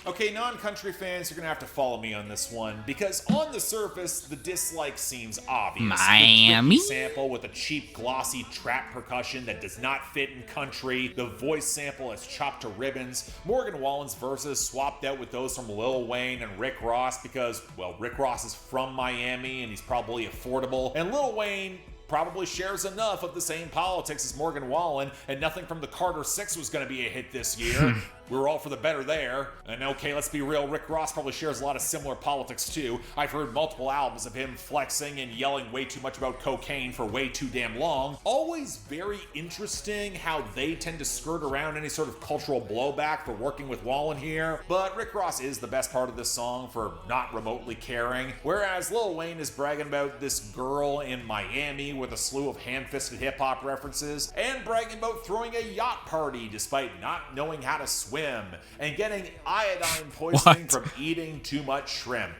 Okay, non-country fans, you're gonna have to follow me on this one because on the surface, the dislike seems obvious. Miami? The sample with a cheap, glossy trap percussion that does not fit in country. The voice sample is chopped to ribbons. Morgan Wallen's verses swapped out with those from Lil Wayne and Rick Ross because, well, Rick Ross is from Miami and he's probably affordable. And Lil Wayne probably shares enough of the same politics as Morgan Wallen, and nothing from the Carter 6 was going to be a hit this year. We were all for the better there. And okay, let's be real, Rick Ross probably shares a lot of similar politics too. I've heard multiple albums of him flexing and yelling way too much about cocaine for way too damn long. Always very interesting how they tend to skirt around any sort of cultural blowback for working with Wallen here. But Rick Ross is the best part of this song for not remotely caring. Whereas Lil Wayne is bragging about this girl in Miami with a slew of ham-fisted hip-hop references and bragging about throwing a yacht party despite not knowing how to swim and getting iodine poisoning from eating too much shrimp.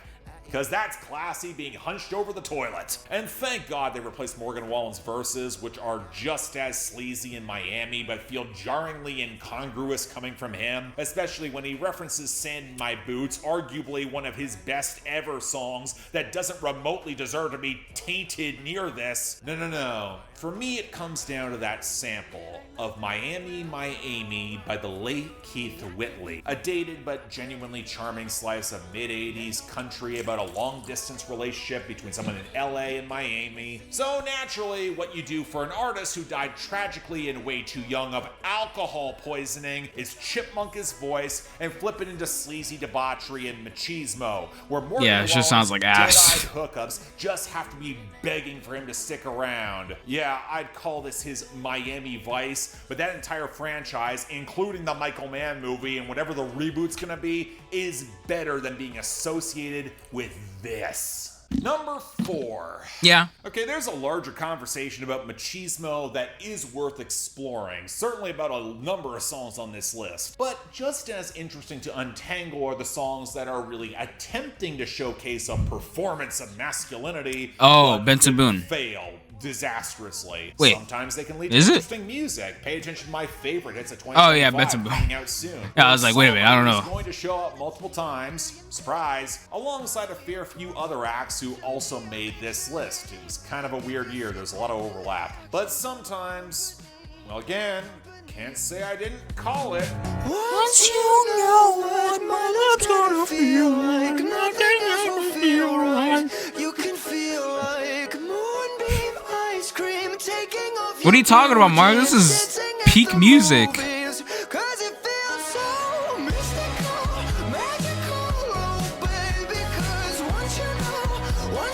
Because that's classy, being hunched over the toilet. And thank God they replaced Morgan Wallen's verses, which are just as sleazy in Miami, but feel jarringly incongruous coming from him, especially when he references Sand in My Boots, arguably one of his best ever songs that doesn't remotely deserve to be tainted near this. No. For me, it comes down to that sample of Miami, My Amy by the late Keith Whitley, a dated but genuinely charming slice of mid-80s country about a long-distance relationship between someone in LA and Miami. So naturally, what you do for an artist who died tragically and way too young of alcohol poisoning is chipmunk his voice and flip it into sleazy debauchery and machismo, where Morgan Yeah, it just sounds like Wallen's ass. dead-eyed hookups just have to be begging for him to stick around. Yeah, I'd call this his Miami Vice, but that entire franchise, including the Michael Mann movie and whatever the reboot's gonna be, is better than being associated with this. Number 4. Yeah. Okay, there's a larger conversation about machismo that is worth exploring, certainly about a number of songs on this list. But just as interesting to untangle are the songs that are really attempting to showcase a performance of masculinity. Oh, but Benson Boone. Fail disastrously. Wait, Sometimes they can lead to is it? interesting music. Pay attention to my favorite hits at 2025. Oh, yeah, Benson Boone. Coming out soon. Yeah, I was like, wait a minute, I don't know. He's going to show up multiple times, surprise, alongside a fair few other acts who also made this list. It was kind of a weird year. There's a lot of overlap. But sometimes, well, again, can't say I didn't call it. Once you know what my love's gonna feel like, nothing ever feel right. You can feel like moonbeam ice cream taking off. What are you talking about, Mark? This is peak music. Cause it feels so mystical, magical, oh baby. Cause once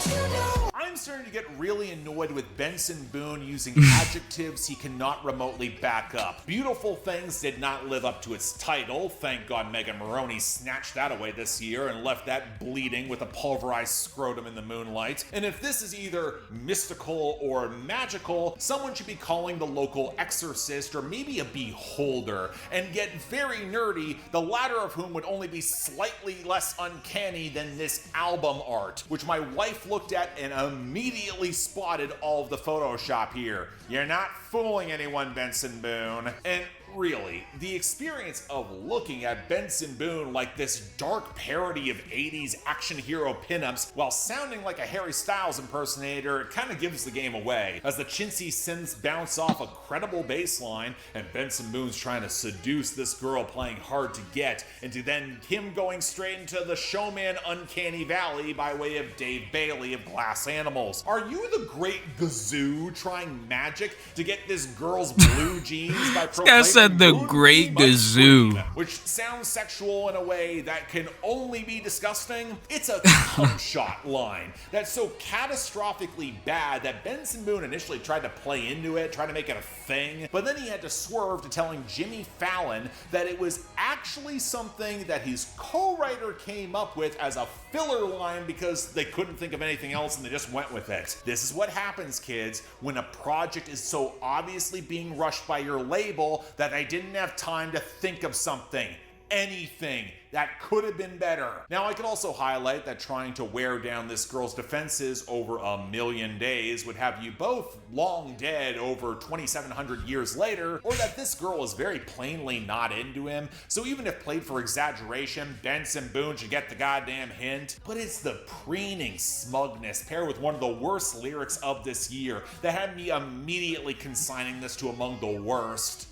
you know. I'm starting to get really annoyed with Benson Boone using adjectives he cannot remotely back up. Beautiful Things did not live up to its title. Thank God Megan Maroney snatched that away this year and left that bleeding with a pulverized scrotum in the moonlight. And if this is either mystical or magical, someone should be calling the local exorcist or maybe a beholder and get very nerdy, the latter of whom would only be slightly less uncanny than this album art, which my wife looked at and immediately spotted all of the Photoshop here. You're not fooling anyone, Benson Boone. And really, the experience of looking at Benson Boone like this dark parody of 80s action hero pinups while sounding like a Harry Styles impersonator kind of gives the game away, as the chintzy synths bounce off a credible bass line and Benson Boone's trying to seduce this girl playing hard to get, into then him going straight into the showman Uncanny Valley by way of Dave Bailey of Glass Animals. Are you the great Gazoo trying magic to get this girl's blue jeans by proclaiming said the Boone great by Gazoo. Boone, which sounds sexual in a way that can only be disgusting? It's a cum shot line that's so catastrophically bad that Benson Boone initially tried to play into it, tried to make it a thing, but then he had to swerve to telling Jimmy Fallon that it was actually something that his co-writer came up with as a filler line because they couldn't think of anything else and they just went with it. This is what happens, kids, when a project is so obviously being rushed by your label that they didn't have time to think of something, anything that could have been better. Now, I could also highlight that trying to wear down this girl's defenses over a million days would have you both long dead over 2,700 years later, or that this girl is very plainly not into him, so even if played for exaggeration, Benson Boone should get the goddamn hint. But it's the preening smugness paired with one of the worst lyrics of this year that had me immediately consigning this to among the worst.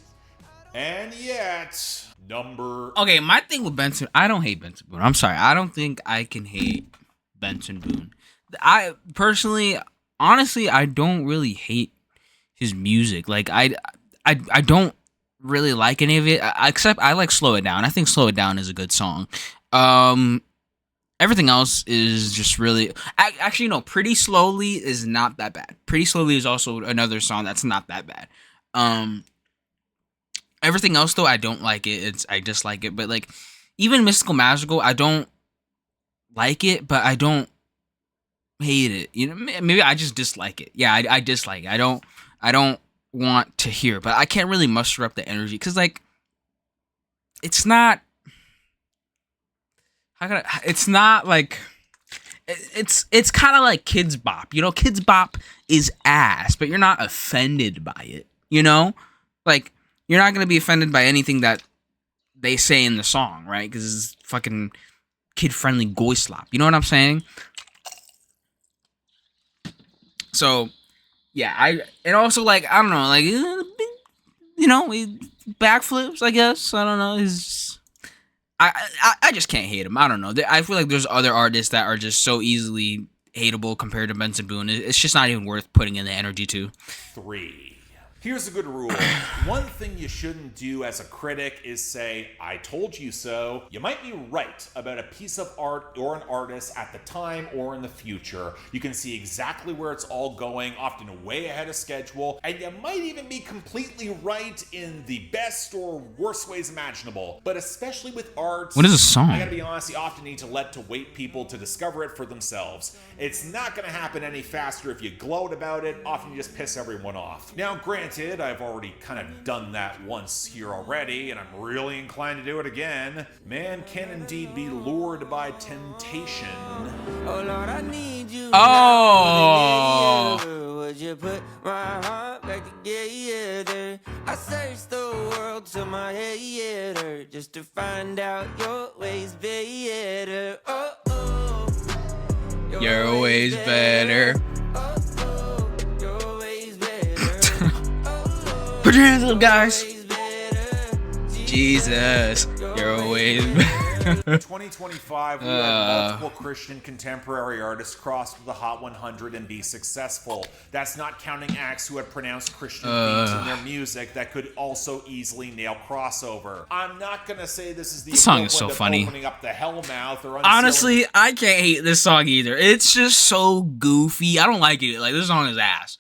And yet, Okay, my thing with Benson, I don't hate Benson Boone. I'm sorry, I don't think I can hate Benson Boone. I personally, honestly, I don't really hate his music. Like, I don't really like any of it, except I like Slow It Down. I think Slow It Down is a good song. Everything else is just really... Actually, no, Pretty Slowly is not that bad. Pretty Slowly is also another song that's not that bad. Everything else, though, I don't like it. I dislike it. But, like, even Mystical Magical, I don't like it, but I don't hate it. You know, maybe I just dislike it. Yeah, I dislike it. I don't want to hear, but I can't really muster up the energy because, like, it's not... It's not like... It's kind of like Kids Bop. You know, Kids Bop is ass, but you're not offended by it. You know? Like... You're not going to be offended by anything that they say in the song, right? Because it's fucking kid-friendly goy slop. You know what I'm saying? So, yeah, and also, like, I don't know, like, you know, backflips, I guess. I don't know. I just can't hate him. I don't know. I feel like there's other artists that are just so easily hateable compared to Benson Boone. It's just not even worth putting in the energy to. 3. Here's a good rule. One thing you shouldn't do as a critic is say, I told you so. You might be right about a piece of art or an artist at the time or in the future. You can see exactly where it's all going, often way ahead of schedule, and you might even be completely right in the best or worst ways imaginable. But especially with art, what is a song? I gotta be honest, you often need to wait people to discover it for themselves. It's not gonna happen any faster if you gloat about it. Often you just piss everyone off. Now, granted, I've already kind of done that once here already, and I'm really inclined to do it again. Man can indeed be lured by temptation. Oh Lord, I need you. Oh. Now. Would you put my heart back together? I searched the world till my head hurt just to find out your ways better. Oh, oh. Your ways better. Put your hands up, guys. Jesus, you're always. 2025, we had multiple Christian contemporary artists cross the Hot 100 and be successful. That's not counting acts who had pronounced Christian themes in their music that could also easily nail crossover. I'm not gonna say this is the song is so of funny. Opening up the Hellmouth or Honestly, I can't hate this song either. It's just so goofy. I don't like it. Like, this song is ass.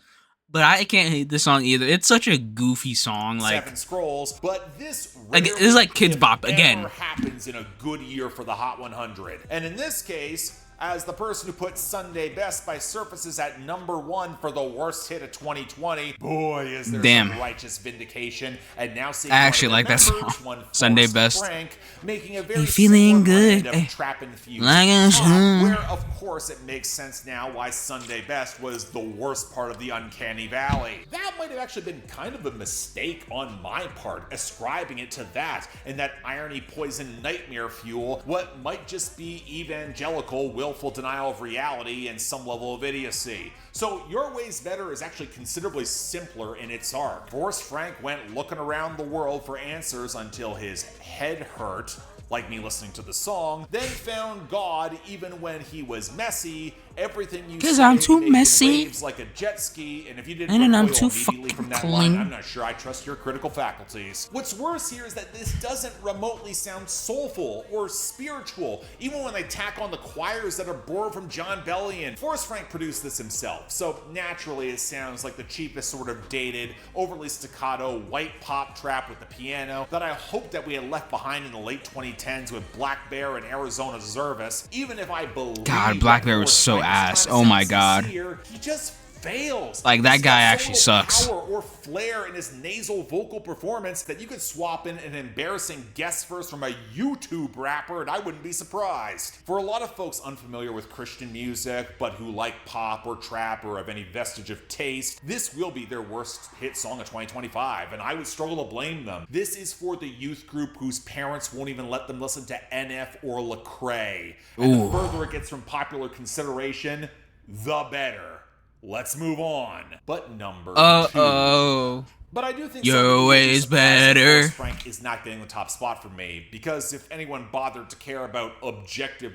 But I can't hate this song either. It's such a goofy song. Like, Seven Scrolls, but this is like Kids Bop again. Happens in a good year for the Hot 100, and in this case, As the person who put Sunday Best by Surfaces at number 1 for the worst hit of 2020, boy, is there some righteous vindication. And now seeing I actually like that song, one Sunday Forrest Best. Frank, making a very feeling similar good, brand of trap-infused like pop, where of course it makes sense now why Sunday Best was the worst part of the Uncanny Valley. That might have actually been kind of a mistake on my part, ascribing it to that and that irony poison nightmare fuel what might just be evangelical willful denial of reality and some level of idiocy. So Your Way's Better is actually considerably simpler in its arc. Forrest Frank went looking around the world for answers until his head hurt, like me listening to the song, then found God even when he was messy. Everything you say I'm too made messy. waves like a jet ski, and if you didn't And I'm recoil too immediately fucking from that clean. line, I'm not sure I trust your critical faculties. What's worse here is that this doesn't remotely sound soulful or spiritual, even when they tack on the choirs that are borrowed from John Bellion. Forrest Frank produced this himself, so naturally it sounds like the cheapest sort of dated, overly staccato white pop trap with the piano that I hope that we had left behind in the late 2010s with Black Bear and Arizona Zervis. Even if I believe God, Black Bear was so ass. Oh my God. He just fails. Like, that He's guy got actually so little sucks. Power or flair in his nasal vocal performance that you could swap in an embarrassing guest verse from a YouTube rapper and I wouldn't be surprised. For a lot of folks unfamiliar with Christian music but who like pop or trap or have any vestige of taste, this will be their worst hit song of 2025 and I would struggle to blame them. This is for the youth group whose parents won't even let them listen to NF or McRae. And the further it gets from popular consideration, the better. Let's move on. But number 2. But I do think Your Way's Better. Forrest Frank is not getting the top spot for me because if anyone bothered to care about objective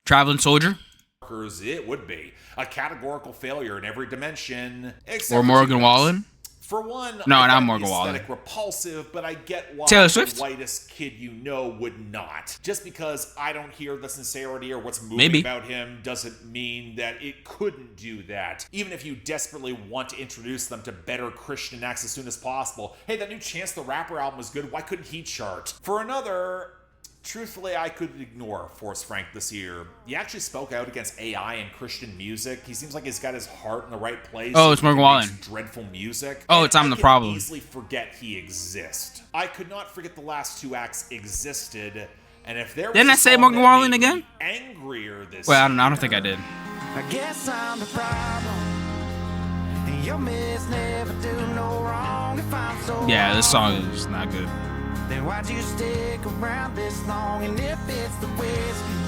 Traveling Soldier markers, it would be a categorical failure in every dimension. Except or for Morgan two Wallen. For one, No, I not find Morgan the Wallen. aesthetic repulsive, but I get why Taylor the Swift? whitest kid you know would not. Just because I don't hear the sincerity or what's moving Maybe. about him doesn't mean that it couldn't do that. Even if you desperately want to introduce them to better Christian acts as soon as possible. Hey, that new Chance the Rapper album was good. Why couldn't he chart? For another, truthfully, I could ignore Forrest Frank this year. He actually spoke out against AI and Christian music. He seems like he's got his heart in the right place. Oh, it's Morgan He makes Wallen. dreadful music. Oh, And it's I'm I the can problem. easily forget he exists. I could not forget the last 2 acts existed. And if there was Didn't a I say song Morgan that Wallen made me again? angrier this Well, I don't year, think I did. I guess I'm the problem. And your miss never do no wrong if I'm so Yeah, this wrong. song is not good. Then why'd you stick around this long? And if it's the whiskey,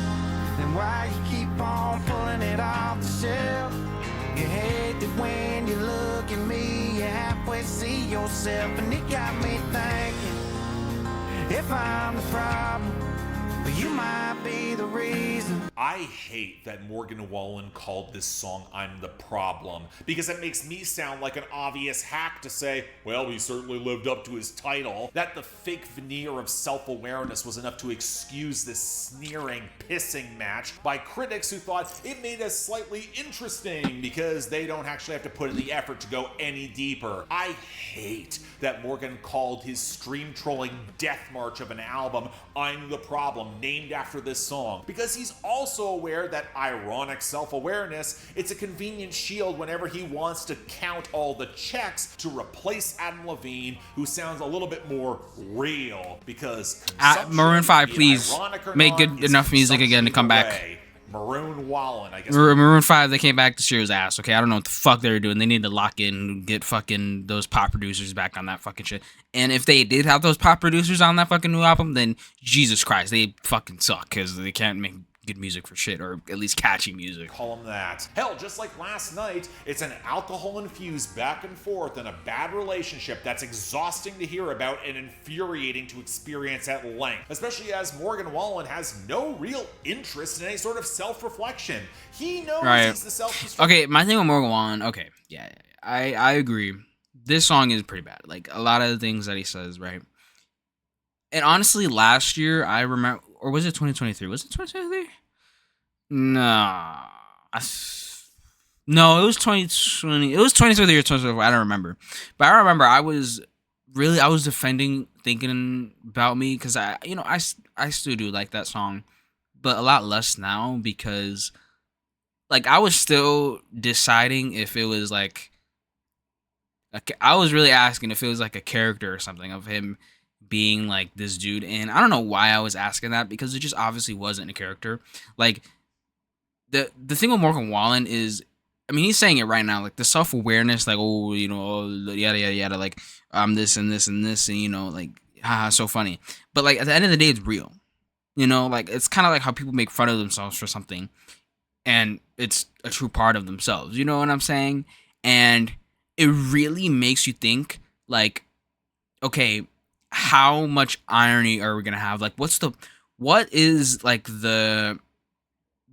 then why you keep on pulling it off the shelf? You hate that when you look at me, you halfway see yourself. And it got me thinking, if I'm the problem, but you might be the reason. I hate that Morgan Wallen called this song I'm the Problem, because it makes me sound like an obvious hack to say, well, he certainly lived up to his title. That the fake veneer of self-awareness was enough to excuse this sneering pissing match by critics who thought it made us slightly interesting because they don't actually have to put in the effort to go any deeper. I hate that Morgan called his stream trolling death march of an album I'm the Problem, named after this song, because he's also aware that ironic self-awareness, it's a convenient shield whenever he wants to count all the checks to replace Adam Levine, who sounds a little bit more real, because Maroon 5, be it please ironic or make not, good is enough music again to come back. consumption either way. Maroon Wallen, I guess. Maroon 5, they came back this year was ass, okay? I don't know what the fuck they were doing. They need to lock in and get fucking those pop producers back on that fucking shit. And if they did have those pop producers on that fucking new album, then Jesus Christ, they fucking suck because they can't make good music for shit, or at least catchy music. Call him that. Hell, just like last night, it's an alcohol-infused back and forth in a bad relationship that's exhausting to hear about and infuriating to experience at length, especially as Morgan Wallen has no real interest in any sort of self-reflection. He knows he's the self-destructive. Okay, my thing with Morgan Wallen, okay, yeah, I agree. This song is pretty bad. Like, a lot of the things that he says, right? And honestly, last year, I remember, or was it 2023? Was it 2023? No, no, it was 2020. It was 2023 or 2024. I don't remember. But I remember I was defending Thinking About Me because I still do like that song. but a lot less now because like I was still deciding if it was like I was really asking if it was like a character or something of him being like this dude, and I don't know why I was asking that because it just obviously wasn't a character. Like the thing with Morgan Wallen is, I mean, he's saying it right now, like the self-awareness, like, oh, you know, oh, yada yada yada, like I'm this and this and this, and you know, like haha, so funny. But like at the end of the day, it's real. You know, like it's kind of like how people make fun of themselves for something, and it's a true part of themselves. You know what I'm saying? And it really makes you think, like, okay, how much irony are we gonna have? Like, what is like the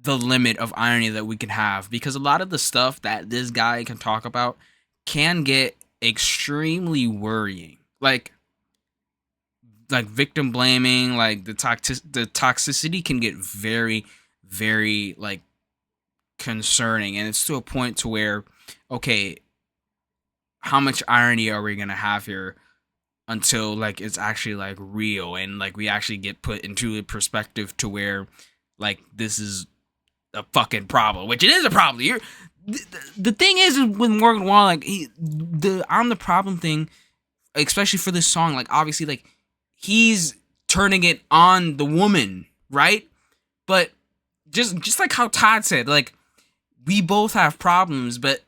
limit of irony that we can have? Because a lot of the stuff that this guy can talk about can get extremely worrying. Like victim blaming, like the toxicity can get very, very like concerning, and it's to a point to where, okay, how much irony are we gonna have here until like it's actually like real and like we actually get put into a perspective to where like this is a fucking problem, which it is a problem. The thing is with Morgan Wallen, like the I'm the problem thing, especially for this song, like obviously like he's turning it on the woman, right? But just like how Todd said, like we both have problems, but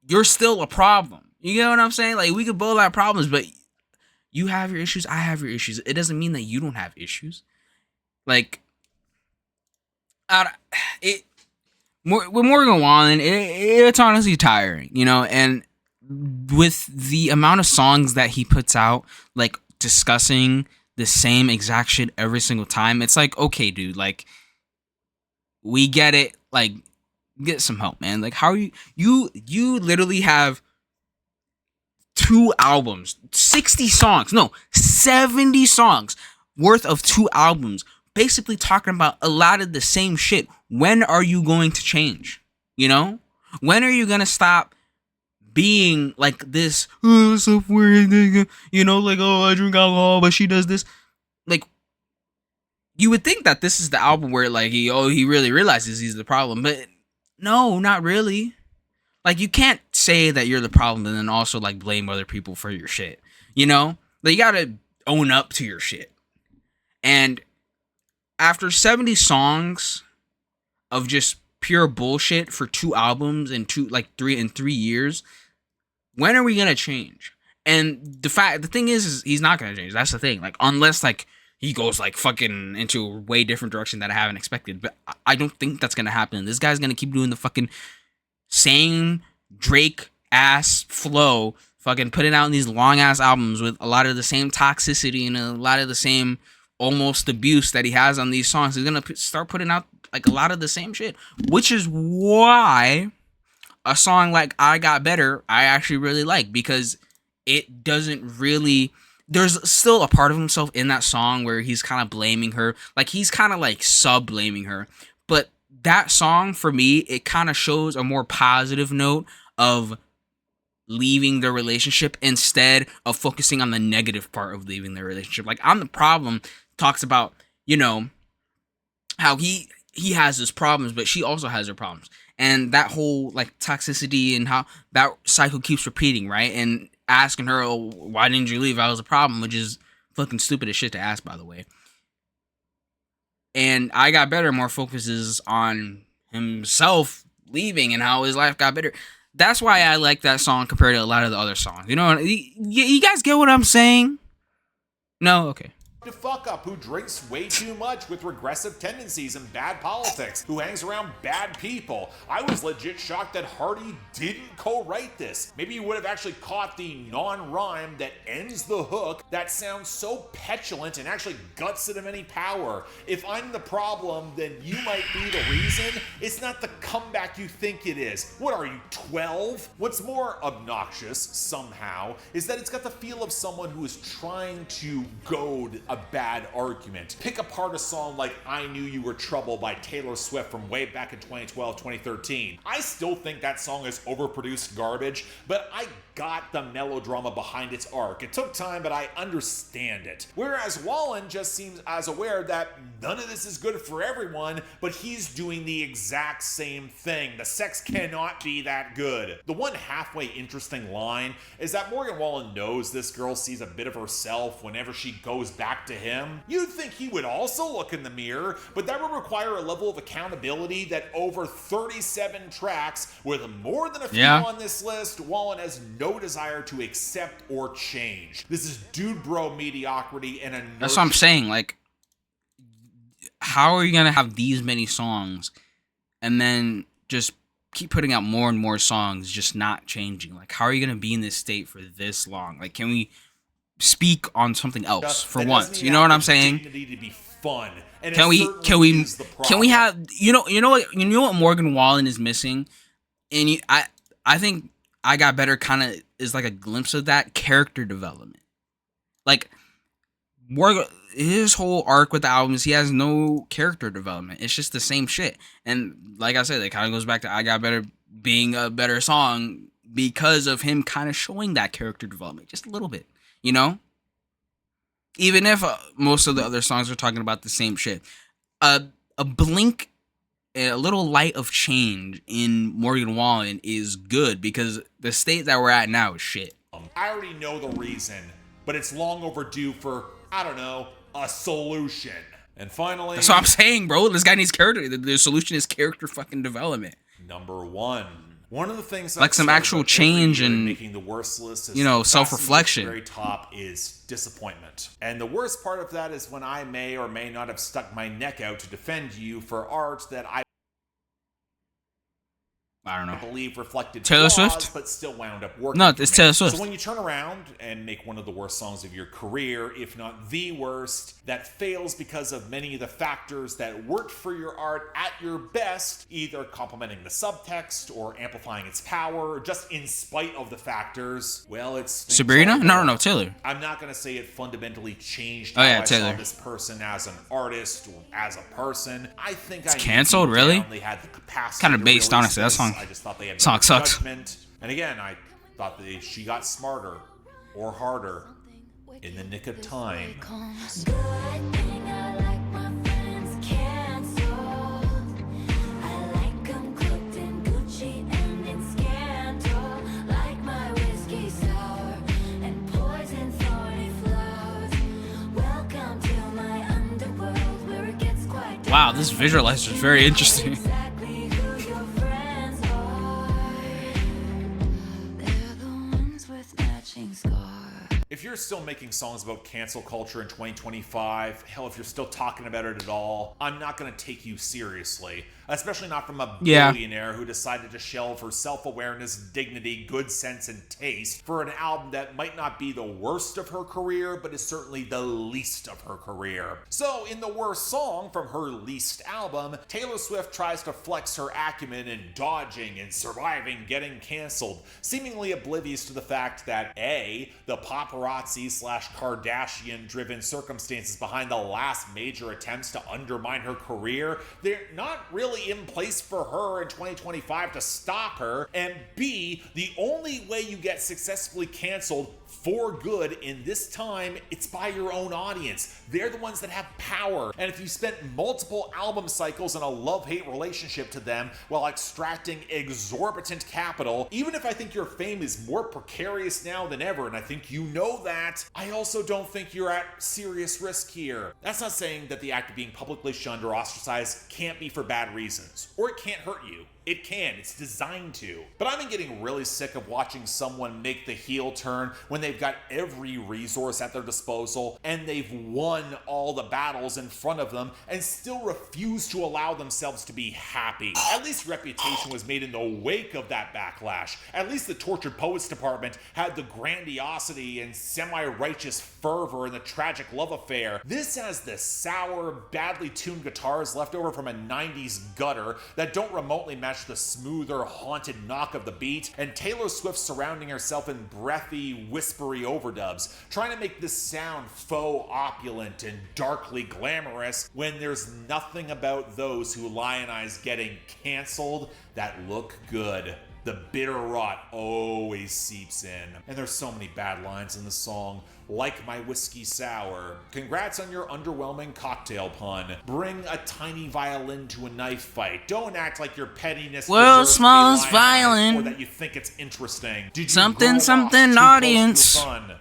you're still a problem. You get what I'm saying? Like we could both have problems, but you have your issues, I have your issues. It doesn't mean that you don't have issues. Like, with Morgan Wallen, it's honestly tiring, you know? And with the amount of songs that he puts out, like, discussing the same exact shit every single time, it's like, okay, dude, like, we get it. Like, get some help, man. Like, how are you literally have 2 albums, 60 songs, no, 70 songs worth of 2 albums, basically talking about a lot of the same shit. When are you going to change? You know? When are you gonna stop being like this, oh, so weird, you know, like, oh, I drink alcohol, but she does this. Like, you would think that this is the album where, like, he really realizes he's the problem, but no, not really. Like, you can't say that you're the problem and then also, like, blame other people for your shit. You know? Like, you gotta own up to your shit. And after 70 songs of just pure bullshit for 2 albums and 3 years, when are we gonna change? And the thing is he's not gonna change. That's the thing. Like, unless, like, he goes, like, fucking into a way different direction that I haven't expected. But I don't think that's gonna happen. This guy's gonna keep doing the fucking same Drake ass flow, fucking putting out these long ass albums with a lot of the same toxicity and a lot of the same almost abuse that he has on these songs. He's gonna start putting out like a lot of the same shit, which is why a song like I Got Better I actually really like, because it doesn't really, there's still a part of himself in that song where he's kind of blaming her, like he's kind of like sub-blaming her, but that song, for me, it kind of shows a more positive note of leaving the relationship instead of focusing on the negative part of leaving the relationship. Like, I'm the Problem talks about, you know, how he has his problems, but she also has her problems. And that whole, like, toxicity and how that cycle keeps repeating, right? And asking her, oh, why didn't you leave? I was a problem, which is fucking stupid as shit to ask, by the way. And I Got Better more focuses on himself leaving and how his life got better. That's why I like that song compared to a lot of the other songs. You know, you guys get what I'm saying? No? Okay. To fuck up, who drinks way too much with regressive tendencies and bad politics, who hangs around bad people. I was legit shocked that Hardy didn't co-write this. Maybe you would have actually caught the non-rhyme that ends the hook that sounds so petulant and actually guts it of any power. If I'm the problem, then you might be the reason. It's not the comeback you think it is. What are you, 12? What's more obnoxious, somehow, is that it's got the feel of someone who is trying to goad a a bad argument. Pick apart a song like I Knew You Were Trouble by Taylor Swift from way back in 2012, 2013. I still think that song is overproduced garbage, but I got the melodrama behind its arc. It took time, but I understand it. Whereas Wallen just seems as aware that none of this is good for everyone, but he's doing the exact same thing. The sex cannot be that good. The one halfway interesting line is that Morgan Wallen knows this girl sees a bit of herself whenever she goes back to him. You'd think he would also look in the mirror, but that would require a level of accountability that over 37 tracks with more than a few on this list, Wallen has no desire to accept or change. This is dude bro mediocrity and a That's what I'm saying. Like, how are you gonna have these many songs and then just keep putting out more and more songs, just not changing? Like, how are you gonna be in this state for this long? Like, can we speak on something else for once? You know what I'm saying? To be fun. And can we have you know what Morgan Wallen is missing? And I think I Got Better kind of is like a glimpse of that character development. Like, his whole arc with the albums, he has no character development. It's just the same shit. And like I said, it kind of goes back to I Got Better being a better song because of him kind of showing that character development just a little bit, you know? Even if most of the other songs are talking about the same shit. A blink, a little light of change in Morgan Wallen is good because the state that we're at now is shit. I already know the reason, but it's long overdue for, I don't know, a solution. And finally... That's what I'm saying, bro. This guy needs character. The solution is character fucking development. Number one. One of the things like some actual change and making the worst list is, you know, self-reflection. The very top is disappointment. And the worst part of that is when I may or may not have stuck my neck out to defend you for art that I don't know. Believe reflected Taylor flaws, Swift, but still wound up working. No, it's Taylor Swift. So when you turn around and make one of the worst songs of your career, if not the worst, that fails because of many of the factors that worked for your art at your best, either complementing the subtext or amplifying its power, or just in spite of the factors. Well, it's Sabrina. No, Taylor. I'm not gonna say it fundamentally changed how I saw this person as an artist or as a person. I think it's canceled. Really? They had the capacity. Kind of based, honestly. That song. I just thought they had song sucks. Judgment. And again, I thought that she got smarter or harder in the nick of time. Wow, this visualizer is very interesting. If you're still making songs about cancel culture in 2025, hell, if you're still talking about it at all, I'm not going to take you seriously. Especially not from a billionaire who decided to shelve her self-awareness, dignity, good sense, and taste for an album that might not be the worst of her career, but is certainly the least of her career. So, in the worst song from her least album, Taylor Swift tries to flex her acumen in dodging and surviving getting canceled, seemingly oblivious to the fact that A, the paparazzi/Kardashian-driven circumstances behind the last major attempts to undermine her career, they're not really in place for her in 2025 to stop her, and B, the only way you get successfully canceled for good in this time, it's by your own audience. They're the ones that have power. And if you spent multiple album cycles in a love-hate relationship to them while extracting exorbitant capital, even if I think your fame is more precarious now than ever, and I think you know that, I also don't think you're at serious risk here. That's not saying that the act of being publicly shunned or ostracized can't be for bad reasons, or it can't hurt you. It can. It's designed to. But I've been getting really sick of watching someone make the heel turn when they've got every resource at their disposal and they've won all the battles in front of them and still refuse to allow themselves to be happy. At least Reputation was made in the wake of that backlash. At least the Tortured Poets department had the grandiosity and semi-righteous fervor in the tragic love affair. This has the sour, badly tuned guitars left over from a 90s gutter that don't remotely match match the smoother, haunted knock of the beat, and Taylor Swift surrounding herself in breathy, whispery overdubs, trying to make this sound faux opulent and darkly glamorous when there's nothing about those who lionize getting canceled that look good. The bitter rot always seeps in. And there's so many bad lines in the song, like my whiskey sour. Congrats on your underwhelming cocktail pun. Bring a tiny violin to a knife fight. Don't act like your pettiness World's deserves to be smallest lionized, violin. or that you think it's interesting. Did you Something, grow off something, too close to the audience. sun?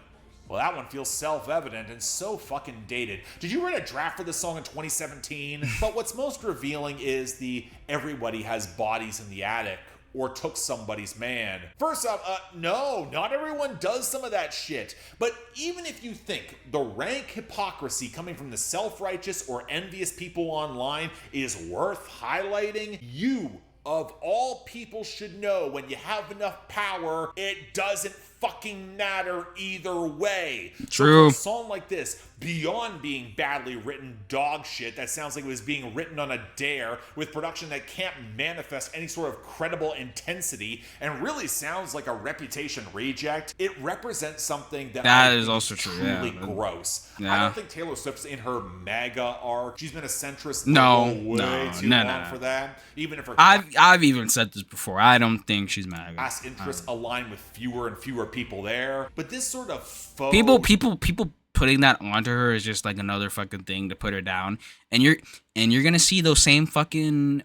Well, that one feels self-evident and so fucking dated. Did you write a draft for this song in 2017? But what's most revealing is the everybody has bodies in the attic or took somebody's man. First off, no, not everyone does some of that shit. But even if you think the rank hypocrisy coming from the self-righteous or envious people online is worth highlighting, you, of all people, should know when you have enough power, it doesn't fucking matter either way. True. So for a song like this, beyond being badly written dog shit that sounds like it was being written on a dare with production that can't manifest any sort of credible intensity and really sounds like a Reputation reject, it represents something that I is think also true. truly Yeah. gross. I Yeah. don't think Taylor Swift's in her MAGA arc. She's been a centrist No, way too no, long no. for that. Even if her I've even said this before. I don't think she's mad. class interests align with fewer and fewer people there. But this sort of faux People putting that onto her is just like another fucking thing to put her down. And you're gonna see those same fucking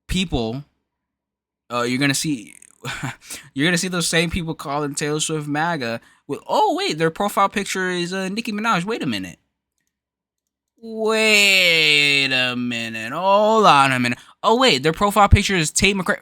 people. You're gonna see those same people calling Taylor Swift MAGA with, oh wait, their profile picture is Nicki Minaj. Wait a minute. Hold on a minute. Oh wait, their profile picture is Tate McRae.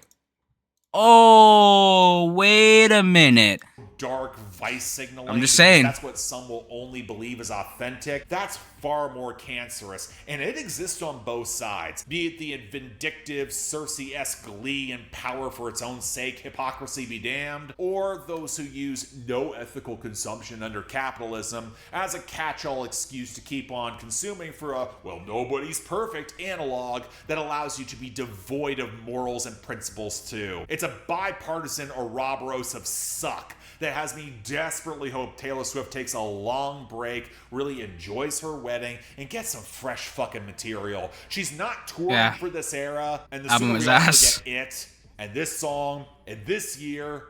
Oh, wait a minute. dark vice signaling. I'm just saying. That's what some will only believe is authentic. That's far more cancerous, and it exists on both sides. Be it the vindictive, Cersei-esque glee and power for its own sake, hypocrisy be damned, or those who use no ethical consumption under capitalism as a catch-all excuse to keep on consuming for a, well, nobody's perfect analog that allows you to be devoid of morals and principles too. It's a bipartisan Ouroboros of suck that has me desperately hope Taylor Swift takes a long break, really enjoys her wedding, and gets some fresh fucking material. She's not touring for this era, and the Album sooner was we all ass. get it, and this song, and this year,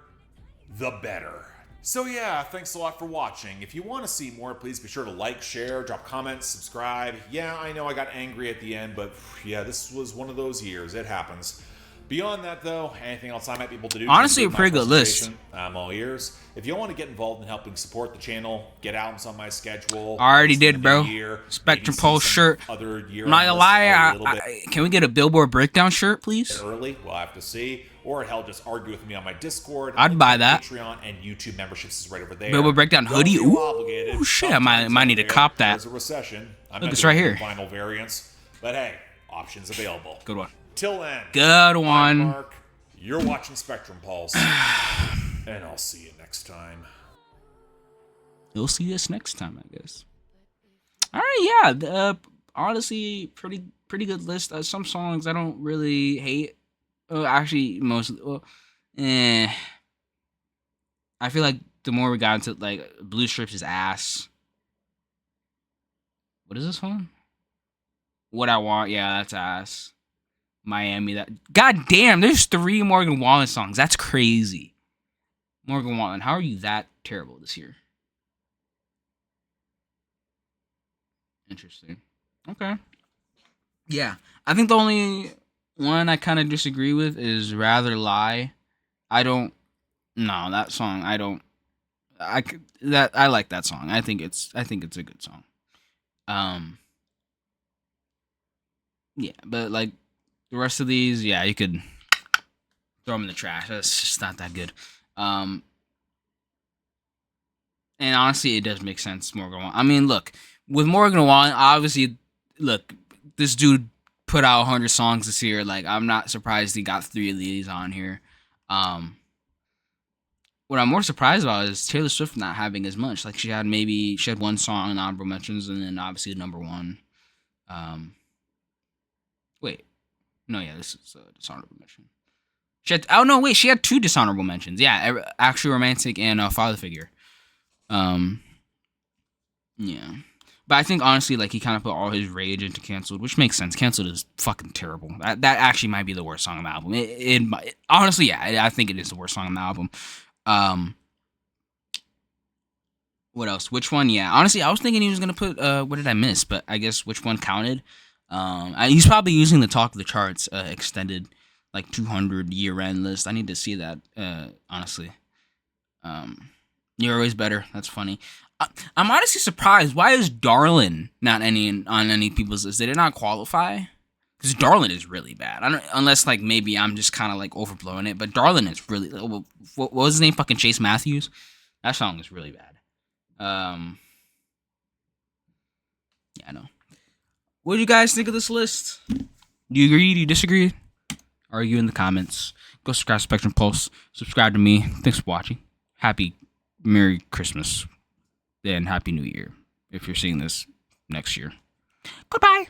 the better. So yeah, thanks a lot for watching. If you want to see more, please be sure to like, share, drop comments, subscribe. Yeah, I know I got angry at the end, but yeah, this was one of those years. It happens. Beyond that, though, anything else I might be able to do? Honestly, to a improve pretty my good list. presentation? I'm all ears. If you want to get involved in helping support the channel, get albums on my schedule. I already at the end did, of bro. the year, Spectrum maybe see Pulse some shirt. Other year I'm not gonna lie. a little bit Can we get a Billboard Breakdown shirt, please? early. We'll have to see. Or hell, just argue with me on my Discord. I'd buy that. Patreon and YouTube memberships is right over there. Billboard Breakdown Don't hoodie. feel Ooh, obligated. shit, I might need to cop that. There's a recession. I'm Look, not it's doing right here. Vinyl variants, but hey, options available. Good one. Till then. Good I'm one. Mark. You're watching Spectrum Pulse, and I'll see you next time. You'll see us next time, I guess. All right, yeah. Honestly, pretty good list. Some songs I don't really hate. Actually, most. I feel like the more we got into like Blue Strips is ass. What is this one? What I Want? Yeah, that's ass. Miami. That. God damn, there's 3 Morgan Wallen songs. That's crazy. Morgan Wallen, how are you that terrible this year? Interesting. Okay. Yeah. I think the only one I kind of disagree with is Rather Lie. That song, I like that song. I think it's a good song. Yeah, but like the rest of these, yeah, you could throw them in the trash. That's just not that good. And honestly, it does make sense, Morgan Wallen. I mean, look, with Morgan Wallen, obviously, look, this dude put out 100 songs this year. Like, I'm not surprised he got 3 of these on here. What I'm more surprised about is Taylor Swift not having as much. Like, she had 1 song in honorable mentions, and then obviously number 1. Wait, No, yeah, this is a dishonorable mention. She had 2 dishonorable mentions. Yeah, actually romantic and father figure. Yeah. But I think honestly, like he kind of put all his rage into Canceled, which makes sense. Canceled is fucking terrible. That actually might be the worst song on the album. Honestly, yeah, I think it is the worst song on the album. What else? Which one? Yeah, honestly, I was thinking he was gonna put what did I miss? But I guess which one counted? He's probably using the Talk of the Charts extended like 200 year-end list. I need to see that. Honestly, You're Always Better. That's funny. I'm honestly surprised. Why is Darlin not on any people's list? Did it not qualify? Because Darlin is really bad. Unless like maybe I'm just kind of like overblowing it. But Darlin is really. What was his name? Fucking Chase Matthews. That song is really bad. Yeah, I know. What do you guys think of this list? Do you agree? Do you disagree? Argue in the comments. Go subscribe to Spectrum Pulse. Subscribe to me. Thanks for watching. Happy Merry Christmas and Happy New Year if you're seeing this next year. Goodbye.